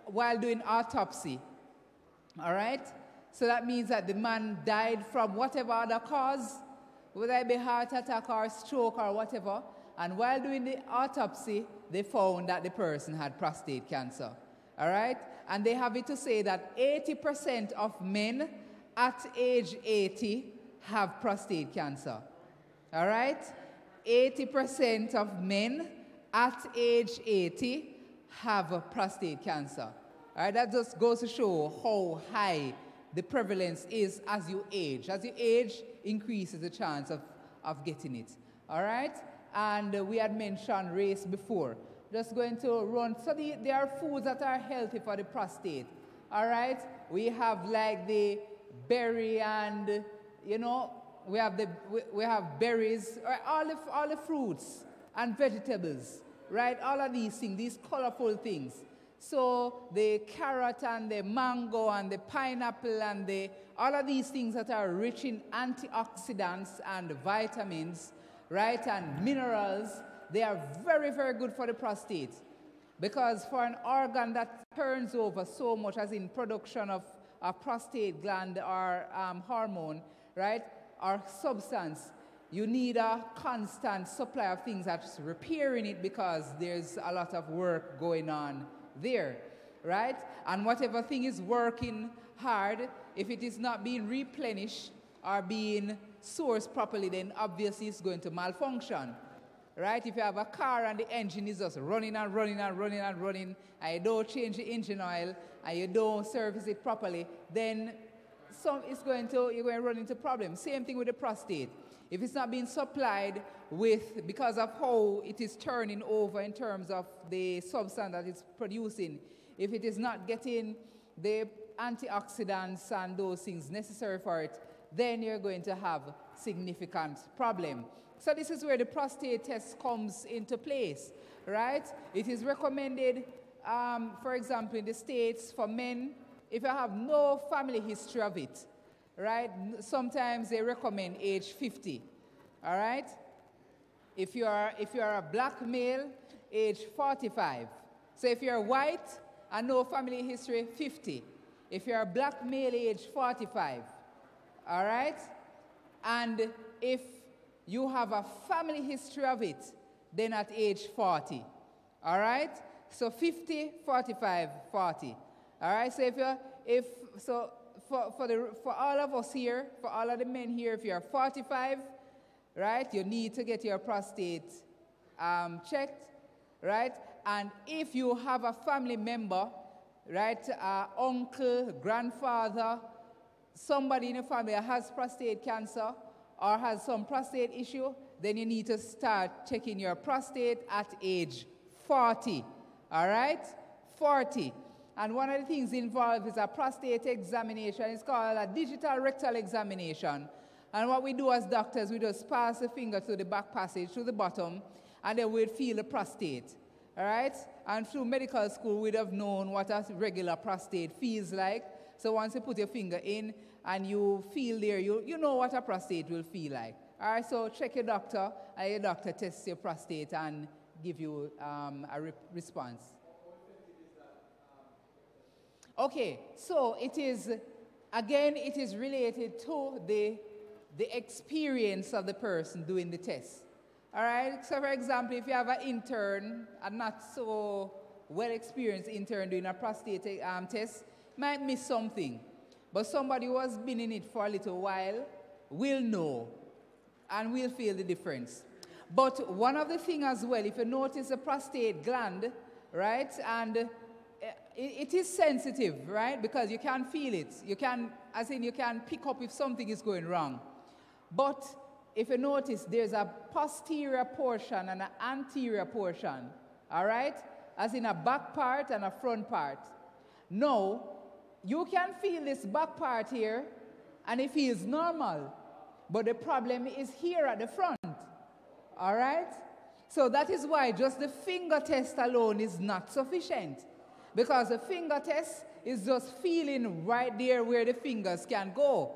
while doing autopsy, all right? So that means that the man died from whatever other cause, whether it be heart attack or stroke or whatever, And while doing the autopsy, they found that the person had prostate cancer. All right? And they have it to say that 80% of men at age 80 have prostate cancer. All right? 80% of men at age 80 have prostate cancer. All right? That just goes to show how high the prevalence is as you age. As you age, increases the chance of getting it. All right? And we had mentioned race before. Just going to run. So there are foods that are healthy for the prostate. All right? We have like the berry and, you know, we have berries, or all the fruits and vegetables, right? All of these things, these colorful things. So the carrot and the mango and the pineapple and all of these things that are rich in antioxidants and vitamins, right, and minerals, they are very, very good for the prostate. Because for an organ that turns over so much, as in production of a prostate gland or hormone, right, or substance, you need a constant supply of things that's repairing it, because there's a lot of work going on there, right? And whatever thing is working hard, if it is not being replenished or being sourced properly, then obviously it's going to malfunction, right? If you have a car and the engine is just running and running and running and running, and you don't change the engine oil and you don't service it properly, then you're going to run into problems. Same thing with the prostate. If it's not being supplied with, because of how it is turning over in terms of the substance that it's producing, if it is not getting the antioxidants and those things necessary for it, then you're going to have significant problem. So this is where the prostate test comes into place, right? It is recommended, for example, in the States for men, if you have no family history of it, right? Sometimes they recommend age 50, all right? If you are a black male, age 45. So if you're white and no family history, 50. If you're a black male, age 45, all right? And if you have a family history of it, then at age 40, all right? So 50, 45, 40. All right, so for all of us here, for all of the men here, if you're 45, right, you need to get your prostate checked, right? And if you have a family member, right, uncle, grandfather, somebody in the family that has prostate cancer or has some prostate issue, then you need to start checking your prostate at age 40, all right? 40. And one of the things involved is a prostate examination. It's called a digital rectal examination. And what we do as doctors, we just pass the finger to the back passage, to the bottom, and then we'd feel the prostate. All right? And through medical school, we'd have known what a regular prostate feels like. So once you put your finger in and you feel there, you know what a prostate will feel like. All right? So check your doctor, and your doctor tests your prostate and give you a response. Okay, so it is related to the experience of the person doing the test. All right, so for example, if you have an intern, a not so well-experienced intern doing a prostate test, might miss something. But somebody who has been in it for a little while will know and will feel the difference. But one of the things as well, if you notice the prostate gland, right, and it is sensitive, right? Because you can feel it. You can pick up if something is going wrong. But if you notice, there's a posterior portion and an anterior portion, all right? As in a back part and a front part. Now, you can feel this back part here, and it feels normal. But the problem is here at the front, all right? So that is why just the finger test alone is not sufficient. Because the finger test is just feeling right there where the fingers can go.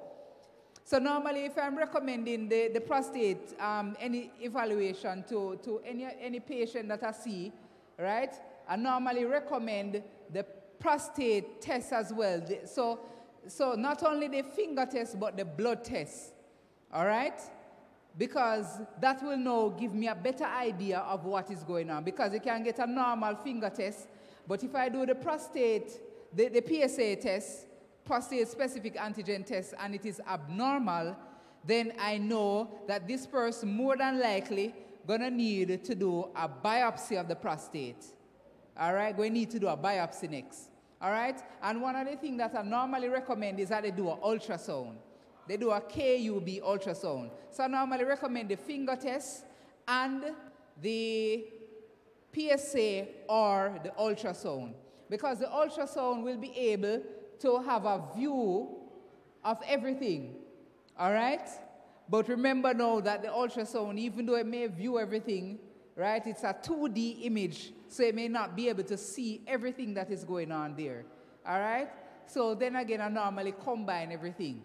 So normally if I'm recommending the prostate, any evaluation to any patient that I see, right, I normally recommend the prostate test as well. So not only the finger test, but the blood test, all right? because that will now give me a better idea of what is going on. Because you can get a normal finger test, but if I do the prostate, the PSA test, prostate-specific antigen test, and it is abnormal, then I know that this person more than likely gonna need to do a biopsy of the prostate. All right, we need to do a biopsy next. All right, and one of the things that I normally recommend is that they do an ultrasound. They do a KUB ultrasound. So I normally recommend the finger test and the PSA or the ultrasound, because the ultrasound will be able to have a view of everything. All right? But remember now that the ultrasound, even though it may view everything, right, it's a 2D image, so it may not be able to see everything that is going on there. All right? So then again, I normally combine everything.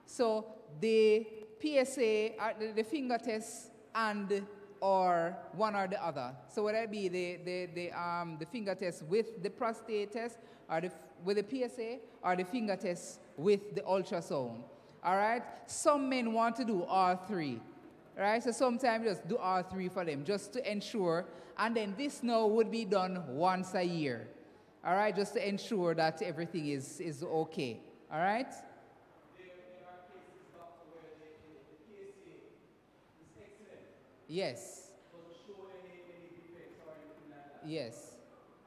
So the PSA, the finger test, and or one or the other. So whether it be the finger test with the prostate test, or with the PSA, or the finger test with the ultrasound. All right? Some men want to do all three. Right? So sometimes just do all three for them, just to ensure. And then this now would be done once a year. All right? Just to ensure that everything is okay. All right? Yes. Doesn't show any defects or anything like that. Yes.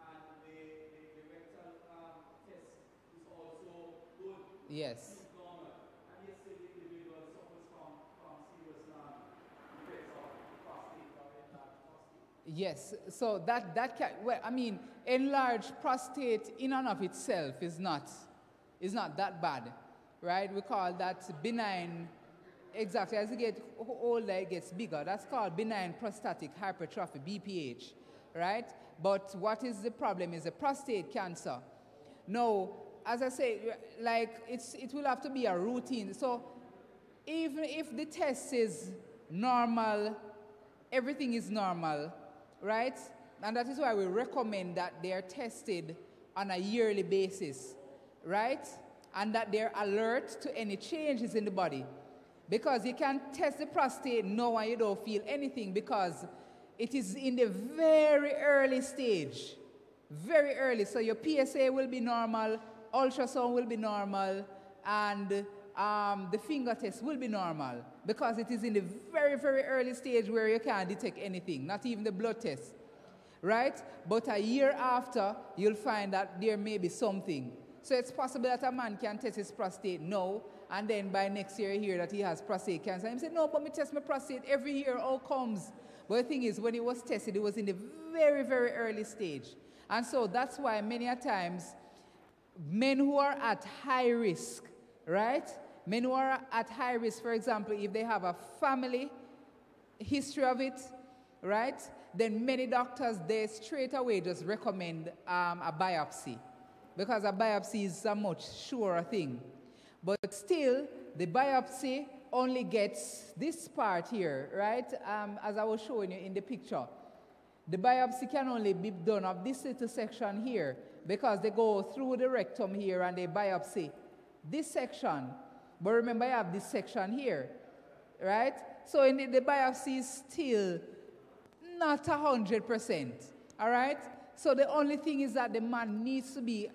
And the rectal test is also good. Yes. It's normal. And yes, the individual suffers from serious defects of prostate or enlarged prostate. Yes. So that can, well, I mean, enlarged prostate in and of itself is not that bad, right? We call that benign. Exactly, as you get older, it gets bigger. That's called benign prostatic hypertrophy, BPH, right? But what is the problem is the prostate cancer. Now, as I say, like, it will have to be a routine. So even if the test is normal, everything is normal, right? And that is why we recommend that they are tested on a yearly basis, right? And that they're alert to any changes in the body. Because you can test the prostate now and you don't feel anything, because it is in the very early stage. Very early. So your PSA will be normal, ultrasound will be normal, and the finger test will be normal. Because it is in the very, very early stage where you can't detect anything, not even the blood test. Right? But a year after, you'll find that there may be something. So it's possible that a man can test his prostate now, and then by next year you hear that he has prostate cancer. And he said, no, but me test my prostate every year, all comes. But the thing is, when it was tested, it was in the very, very early stage. And so that's why many a times, men who are at high risk, right? Men who are at high risk, for example, if they have a family history of it, right? Then many doctors, they straight away just recommend a biopsy. Because a biopsy is a much surer thing. But still, the biopsy only gets this part here, right? As I was showing you in the picture. The biopsy can only be done of this little section here, because they go through the rectum here and they biopsy this section. But remember, I have this section here, right? So in the biopsy is still not 100%, all right? So the only thing is that the man needs to be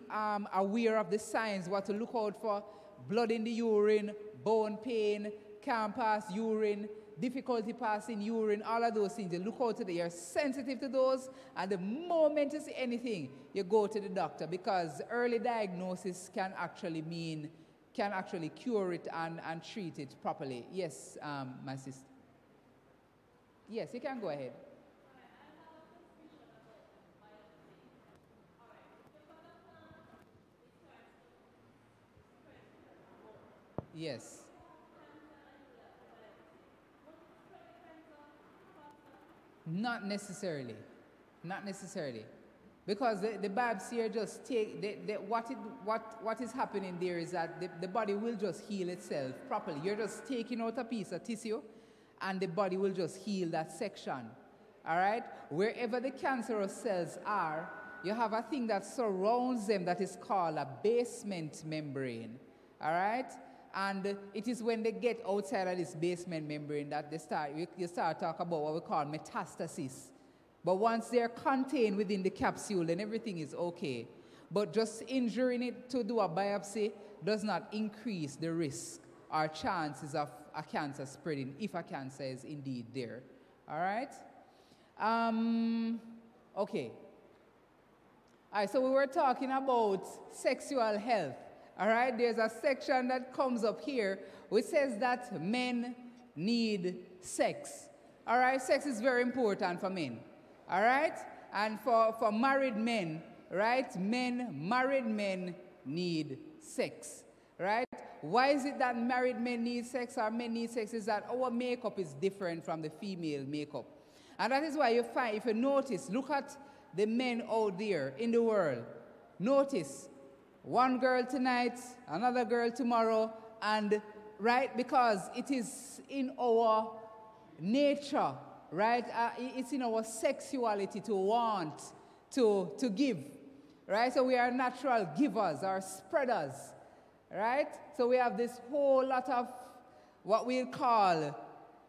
aware of the signs, what to look out for: blood in the urine, bone pain, can't pass urine, difficulty passing urine, all of those things. You look out to them. You're sensitive to those, and the moment you see anything, you go to the doctor, because early diagnosis can actually cure it and treat it properly. Yes, my sister. Yes, you can go ahead. Yes. Not necessarily. Not necessarily. Because the biopsy here just take, what is happening there is that the body will just heal itself properly. You're just taking out a piece of tissue, and the body will just heal that section. All right? Wherever the cancerous cells are, you have a thing that surrounds them that is called a basement membrane. All right? And it is when they get outside of this basement membrane that you start talking about what we call metastasis. But once they're contained within the capsule, then everything is okay. But just injuring it to do a biopsy does not increase the risk or chances of a cancer spreading if a cancer is indeed there. All right? Okay. All right, so we were talking about sexual health. All right, there's a section that comes up here which says that men need sex. All right, sex is very important for men. All right, and for married men, right, married men need sex. Right? Why is it that married men need sex or men need sex? Is that our makeup is different from the female makeup. And that is why you find, if you notice, look at the men out there in the world. Notice, one girl tonight, another girl tomorrow, and right, because it is in our nature, right? It's in our sexuality to want, to give, right? So we are natural givers or spreaders, right? So we have this whole lot of what we'll call,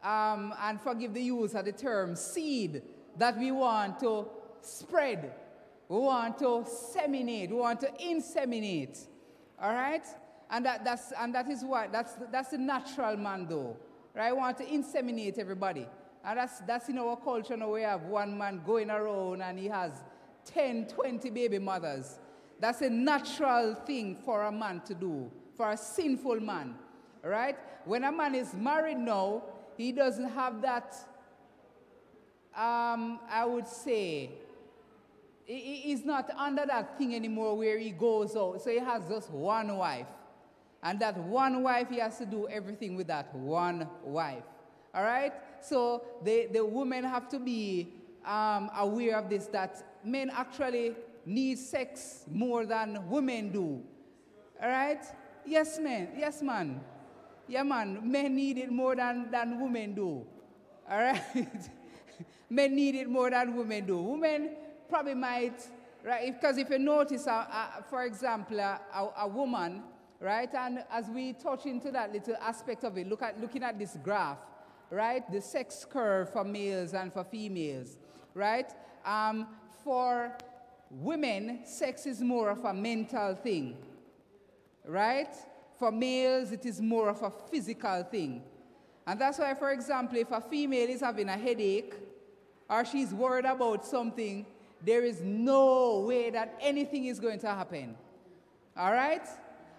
and forgive the use of the term, seed that we want to spread. We want to seminate. We want to inseminate. All right? And that is what that's the natural man though. Right? We want to inseminate everybody. And that's in our culture now. We have one man going around and he has 10, 20 baby mothers. That's a natural thing for a man to do, for a sinful man. Right? When a man is married now, he doesn't have that, I would say, he's not under that thing anymore where he goes out. So he has just one wife. And that one wife, he has to do everything with that one wife. All right? So the women have to be aware of this, that men actually need sex more than women do. All right? Yes, man. Yes, man. Yeah, man. Men need it more than women do. All right? Men need it more than women do. Women probably might, right? Because if you notice, for example, a woman, right? And as we touch into that little aspect of it, looking at this graph, right? The sex curve for males and for females, right? For women, sex is more of a mental thing, right? For males, it is more of a physical thing. And that's why, for example, if a female is having a headache or she's worried about something, there is no way that anything is going to happen. All right?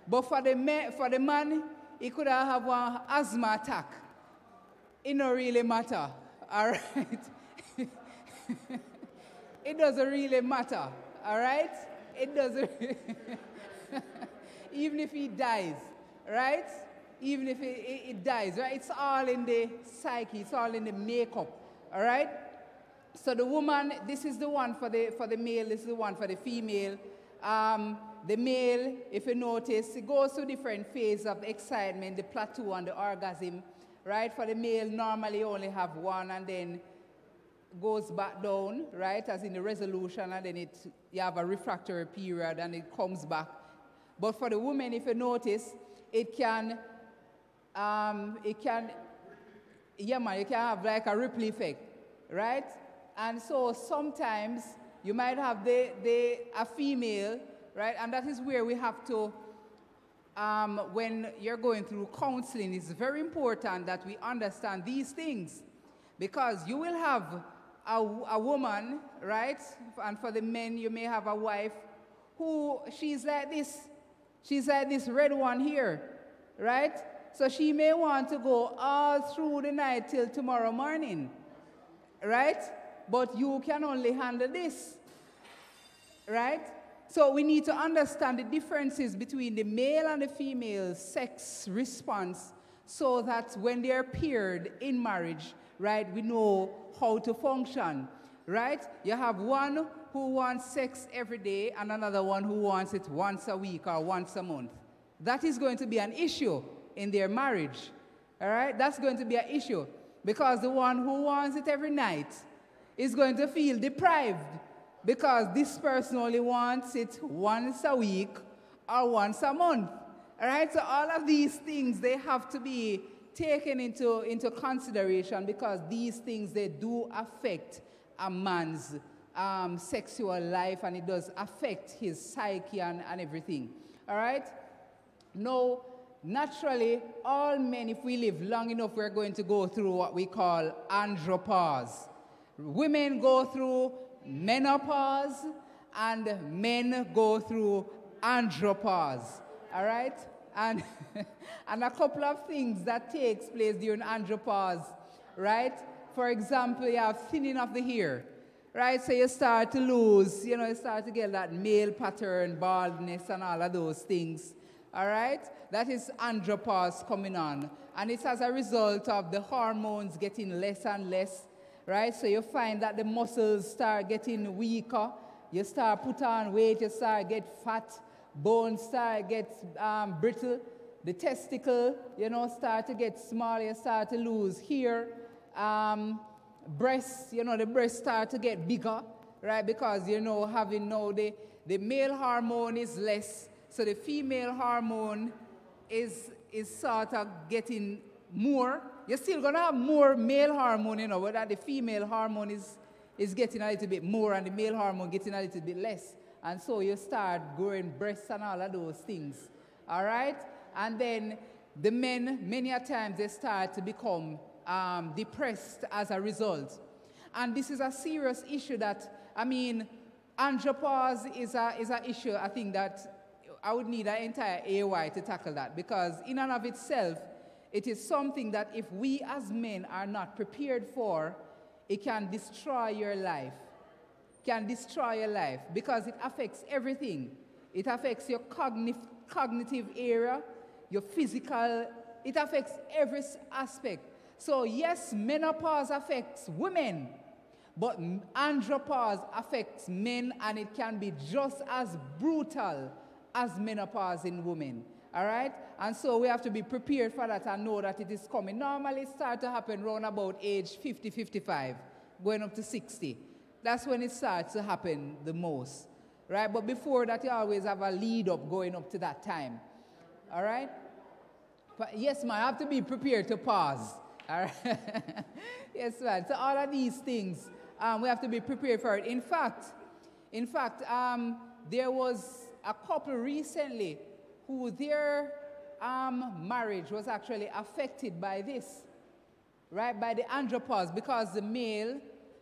But for the man, he could have one asthma attack. It don't really matter. All right? It doesn't really matter. All right? It doesn't. Even if he dies, right? Even if it dies, right? It's all in the psyche. It's all in the makeup. All right? So the woman, this is the one for the male, this is the one for the female. The male, if you notice, it goes through different phases of excitement, the plateau and the orgasm, right? For the male, normally you only have one and then goes back down, right? As in the resolution, and then you have a refractory period and it comes back. But for the woman, if you notice, it can have like a ripple effect, right? And so sometimes you might have a female, right? And that is where we have to, when you're going through counseling, it's very important that we understand these things. Because you will have a woman, right? And for the men, you may have a wife who she's like this. She's like this red one here, right? So she may want to go all through the night till tomorrow morning, right? But you can only handle this, right? So we need to understand the differences between the male and the female sex response so that when they're paired in marriage, right, we know how to function, right? You have one who wants sex every day and another one who wants it once a week or once a month. That is going to be an issue in their marriage, all right? That's going to be an issue because the one who wants it every night is going to feel deprived because this person only wants it once a week or once a month. All right, so all of these things, they have to be taken into consideration because these things, they do affect a man's sexual life, and it does affect his psyche and everything. All right? Now, naturally, all men, if we live long enough, we're going to go through what we call andropause. Women go through menopause, and men go through andropause. All right? And, and a couple of things that takes place during andropause, right? For example, you have thinning of the hair, right? So you start to lose, you start to get that male pattern, baldness, and all of those things, all right? That is andropause coming on. And it's as a result of the hormones getting less and less, right? So you find that the muscles start getting weaker. You start put on weight, you start get fat, bones start get brittle. The testicle, start to get small. You start to lose hair. Breasts, the breasts start to get bigger, right? Because, having now the male hormone is less. So the female hormone is sort of getting more. You're still going to have more male hormone, but that the female hormone is getting a little bit more and the male hormone getting a little bit less. And so you start growing breasts and all of those things, all right? And then the men, many a times, they start to become depressed as a result. And this is a serious issue that, andropause is an issue, I think, that I would need an entire AY to tackle that, because in and of itself, it is something that if we as men are not prepared for, it can destroy your life. Because it affects everything. It affects your cognitive area, your physical, it affects every aspect. So yes, menopause affects women, but andropause affects men, and it can be just as brutal as menopause in women. All right? And so we have to be prepared for that and know that it is coming. Normally it starts to happen around about age 50, 55, going up to 60. That's when it starts to happen the most. Right? But before that, you always have a lead up going up to that time. All right? But yes, man, I have to be prepared to pause. All right? Yes, man. So all of these things, we have to be prepared for it. In fact, there was a couple recently who their marriage was actually affected by this, right? By the andropause, because the male,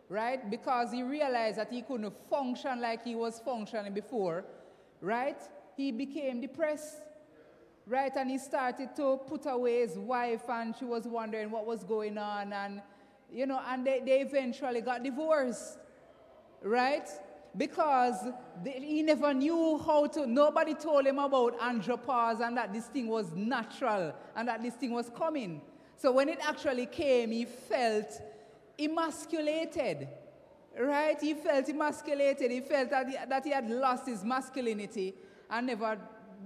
right? Because he realized that he couldn't function like he was functioning before, right? He became depressed. Right, and he started to put away his wife, and she was wondering what was going on, and, and they eventually got divorced, right? Because he never knew how to, nobody told him about andropause and that this thing was natural and that this thing was coming. So when it actually came, he felt emasculated, right? He felt emasculated. He felt that he had lost his masculinity and never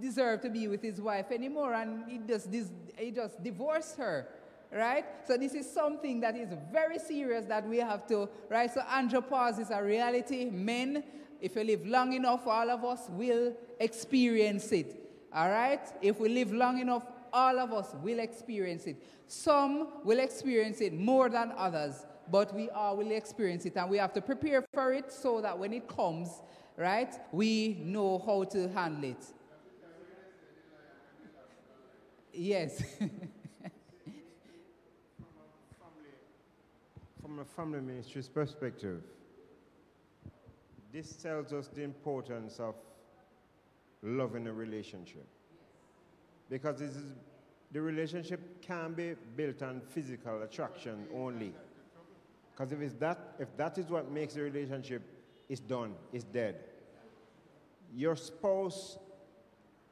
deserved to be with his wife anymore, and he just divorced her, right? So this is something that is very serious that we have to, right? So andropause is a reality. Men, if you live long enough, all of us will experience it, all right? If we live long enough, all of us will experience it. Some will experience it more than others, but we all will experience it, and we have to prepare for it so that when it comes, right, we know how to handle it. Yes.
From a family ministry's perspective, this tells us the importance of love in a relationship. Because the relationship can be built on physical attraction only. Because if that is what makes the relationship, it's done, it's dead. Your spouse,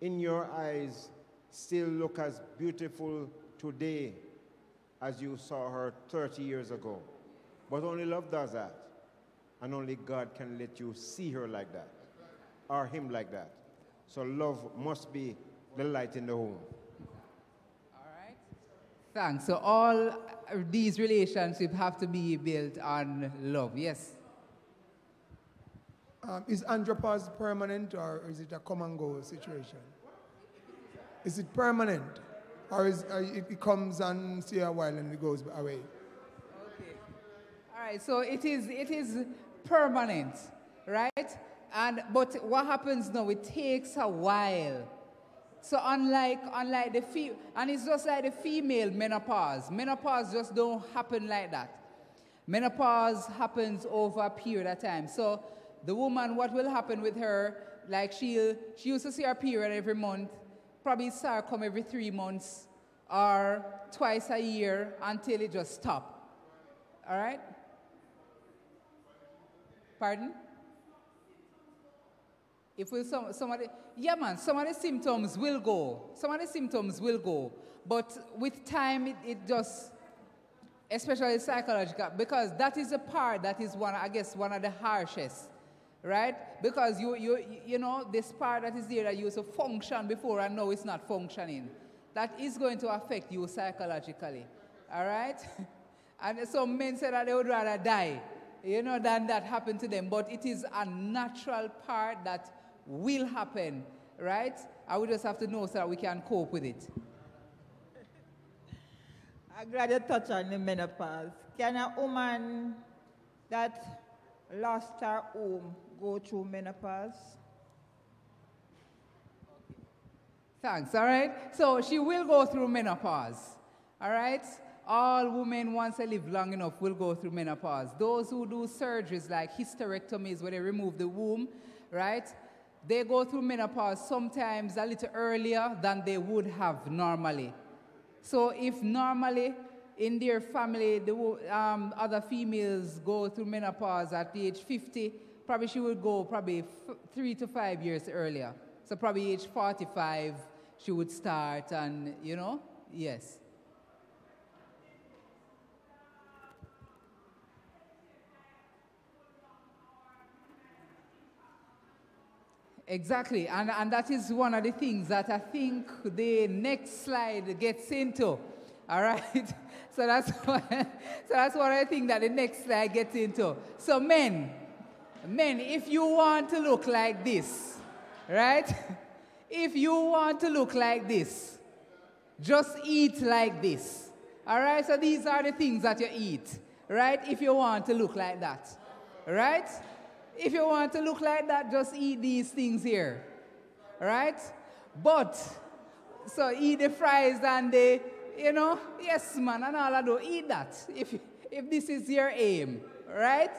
in your eyes, still look as beautiful today as you saw her 30 years ago. But only love does that. And only God can let you see her like that, or him like that. So love must be the light in the home.
All right. Thanks. So all these relationships have to be built on love. Yes?
Is andropause permanent, or is it a come and go situation? Is it permanent? Or it comes and stay a while and it goes away?
Okay. All right, so it is permanent, right? But what happens now, it takes a while. So unlike the and it's just like the female menopause. Menopause just don't happen like that. Menopause happens over a period of time. So the woman, what will happen with her, like she used to see her period every month, probably start come every 3 months or twice a year until it just stop. All right? Pardon? If we some of the symptoms will go. Some of the symptoms will go. But with time, it just, especially psychological, because that is a part that is one of the harshest, right? Because you know, this part that is there that used to function before and now it's not functioning. That is going to affect you psychologically, all right? And some men say that they would rather die, you know, than that happen to them. But it is a natural part that will happen, right? And we just have to know so that we can cope with it.
I'm glad you touched on the menopause. Can a woman that lost her home go through menopause?
Thanks, all right? So she will go through menopause, all right? All women, once they live long enough, will go through menopause. Those who do surgeries like hysterectomies, where they remove the womb, right? They go through menopause sometimes a little earlier than they would have normally. So if normally in their family, the other females go through menopause at the age 50, probably she would go 3 to 5 years earlier. So probably age 45, she would start and, you know, yes. Exactly, and that is one of the things that I think the next slide gets into, all right? So that's what I think that the next slide gets into. So men, if you want to look like this, right? If you want to look like this, just eat like this, all right? So these are the things that you eat, right? If you want to look like that, right? If you want to look like that, just eat these things here, right? But, so eat the fries and the, you know, yes, man, and all of those, eat that, if this is your aim, right?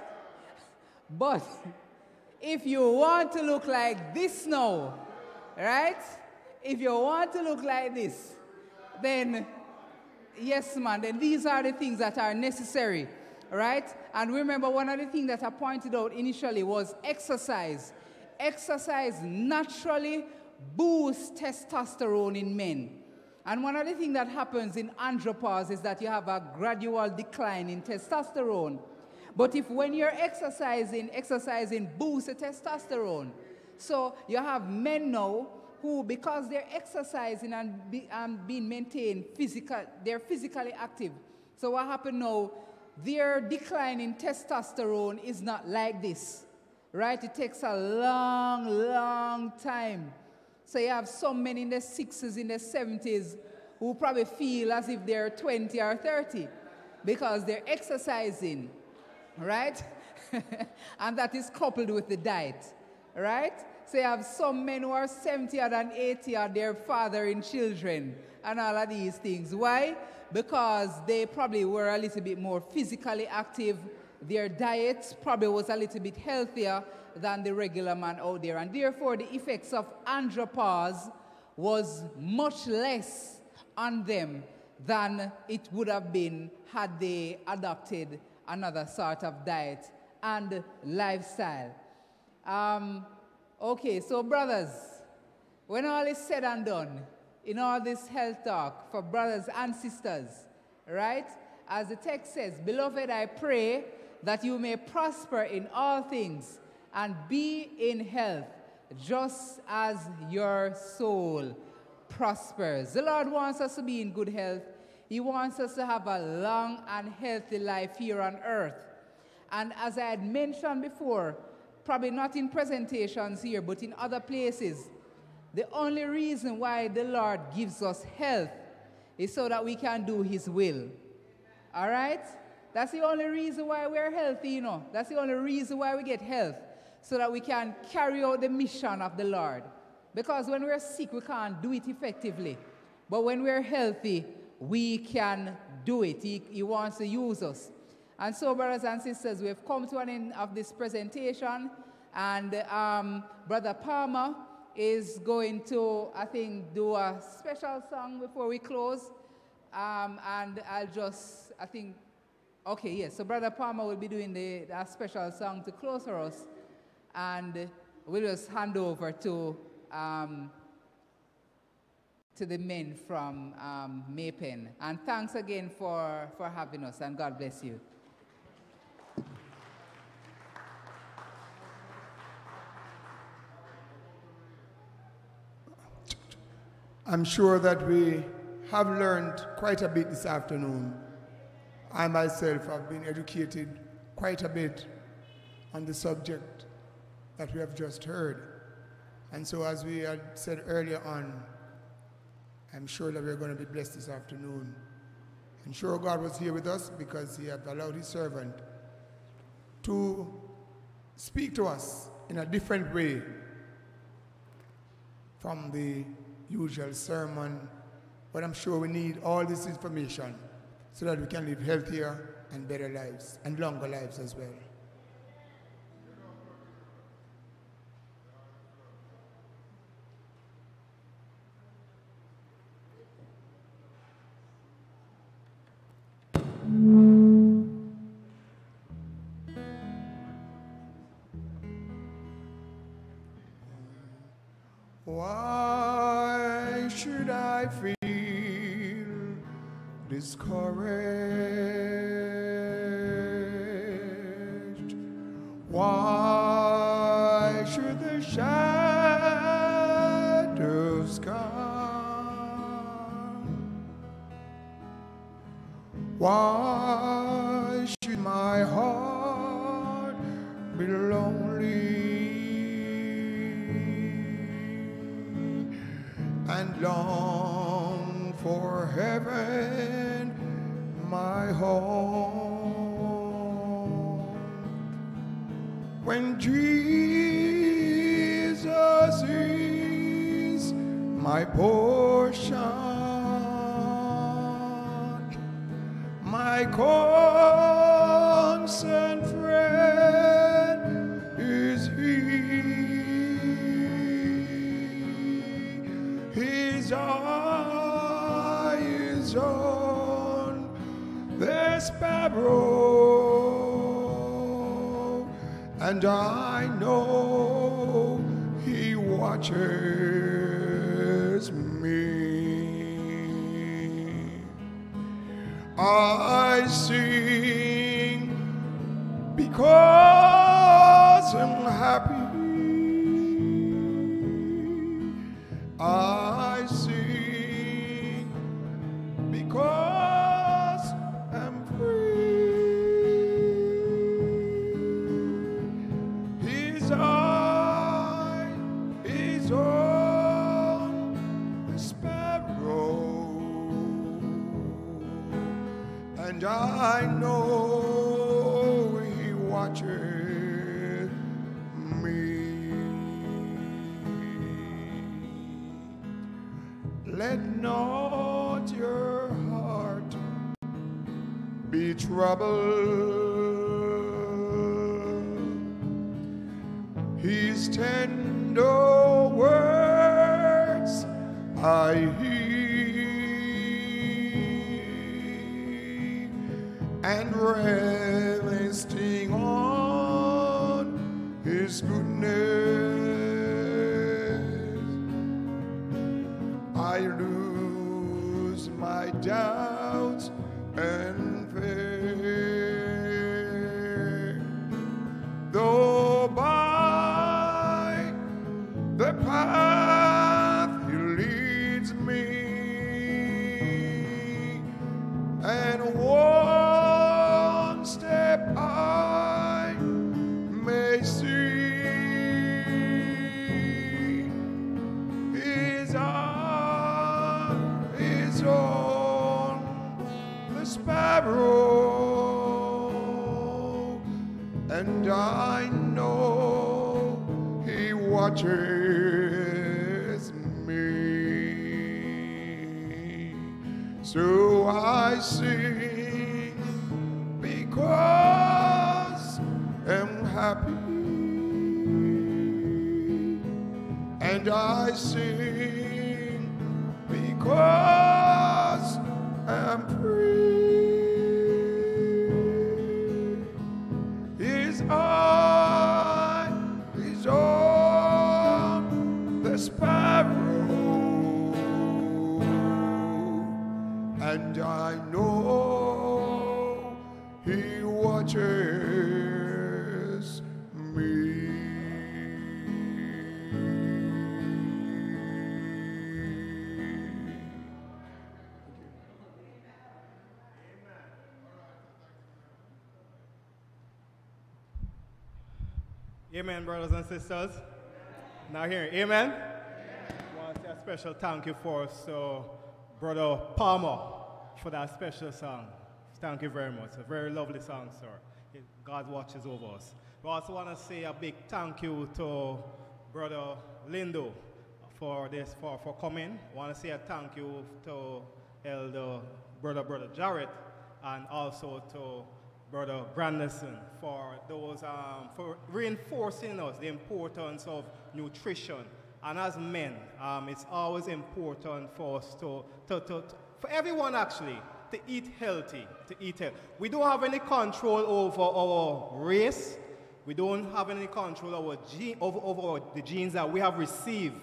But, if you want to look like this now, right? If you want to look like this, then, yes, man, then these are the things that are necessary, right? And remember, one of the things that I pointed out initially was exercise. Exercise naturally boosts testosterone in men. And one of the things that happens in andropause is that you have a gradual decline in testosterone. But if when you're exercising boosts the testosterone. So you have men now who, because they're exercising and being maintained they're physically active. So what happened now? Their decline in testosterone is not like this, right? It takes a long, long time. So you have some men in their 60s, in their 70s, who probably feel as if they're 20 or 30 because they're exercising, right? And that is coupled with the diet, right? So you have some men who are 70 and 80 are their fathering children and all of these things. Why? Because they probably were a little bit more physically active. Their diet probably was a little bit healthier than the regular man out there. And therefore, the effects of andropause was much less on them than it would have been had they adopted another sort of diet and lifestyle. Okay, so brothers, when all is said and done, in all this health talk for brothers and sisters, right? As the text says, beloved, I pray that you may prosper in all things and be in health, just as your soul prospers. The Lord wants us to be in good health. He wants us to have a long and healthy life here on earth. And as I had mentioned before, probably not in presentations here, but in other places, The only reason why the Lord gives us health is so that we can do His will. All right? That's the only reason why we're healthy, you know. That's the only reason why we get health, so that we can carry out the mission of the Lord. Because when we're sick, we can't do it effectively. But when we're healthy, we can do it. He wants to use us. And so, brothers and sisters, we've come to an end of this presentation. And Brother Palmer is going to, I think, do a special song before we close. And I'll just, I think, okay, yes. So Brother Palmer will be doing a special song to close for us. And we'll just hand over to the men from Maypen. And thanks again for having us, and God bless you.
I'm sure that we have learned quite a bit this afternoon. I myself have been educated quite a bit on the subject that we have just heard. And so, as we had said earlier on, I'm sure that we're going to be blessed this afternoon. I'm sure God was here with us because He had allowed His servant to speak to us in a different way from the usual sermon. But I'm sure we need all this information so that we can live healthier and better lives, and longer lives as well. Why should I feel discouraged? Why should the shadows come? Why should my heart be lonely and long for heaven, my home? When Jesus is my portion, my constant friend is He. His eye is on the sparrow, and I know He watches me. I sing because I'm happy. I sing because I'm free. His eye is on the sparrow, and I know He watches me. Let not your heart be troubled. His tender words I hear, and resting on His goodness, I lose my doubts and fear. Though by the path He leads me, and one step I may see, sparrow, and I know he watches me. So I sing because I'm happy, and I sing because I'm free. His eye is on the sparrow, and I know he watches me.
Amen, brothers and sisters. Now here, amen. I want to say a special thank you for Brother Palmer for that special song. Thank you very much. A very lovely song, sir. God watches over us. We also want to say a big thank you to Brother Lindo for coming. I want to say a thank you to Elder Brother Jarrett, and also to Brother Grandison for those for reinforcing us the importance of nutrition. And as men, it's always important for us for everyone actually, to eat healthy, We don't have any control over our race. We don't have any control over the genes that we have received,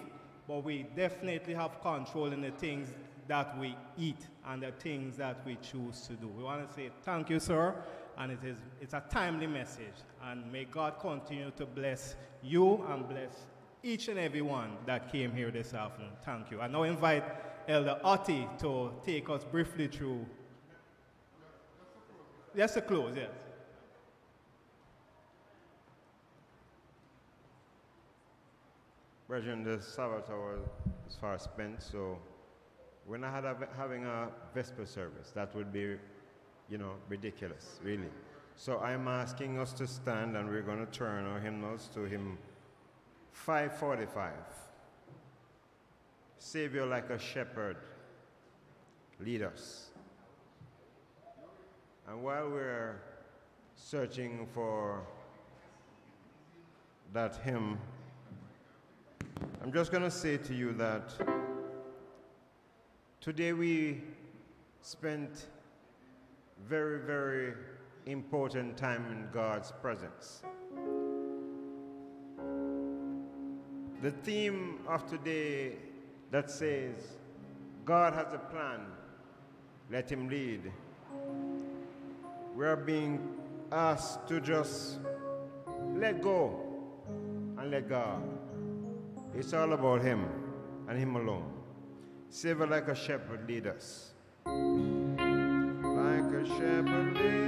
but we definitely have control in the things that we eat and the things that we choose to do. We want to say thank you, sir, and it's a timely message, and may God continue to bless you and bless each and every one that came here this afternoon. Thank you. I now invite Elder Otti to take us briefly through. Yes, to close, yes.
Brethren, the Sabbath hour is far spent, so we're not having a Vesper service. That would be, ridiculous, really. So I'm asking us to stand, and we're going to turn our hymnals to hymn 545. Savior like a shepherd, lead us. And while we're searching for that hymn, I'm just going to say to you that today we spent very, very important time in God's presence. The theme of today that says, God has a plan, let him lead. We are being asked to just let go and let God. It's all about him and him alone. Savior like a shepherd, lead us. Like a shepherd, lead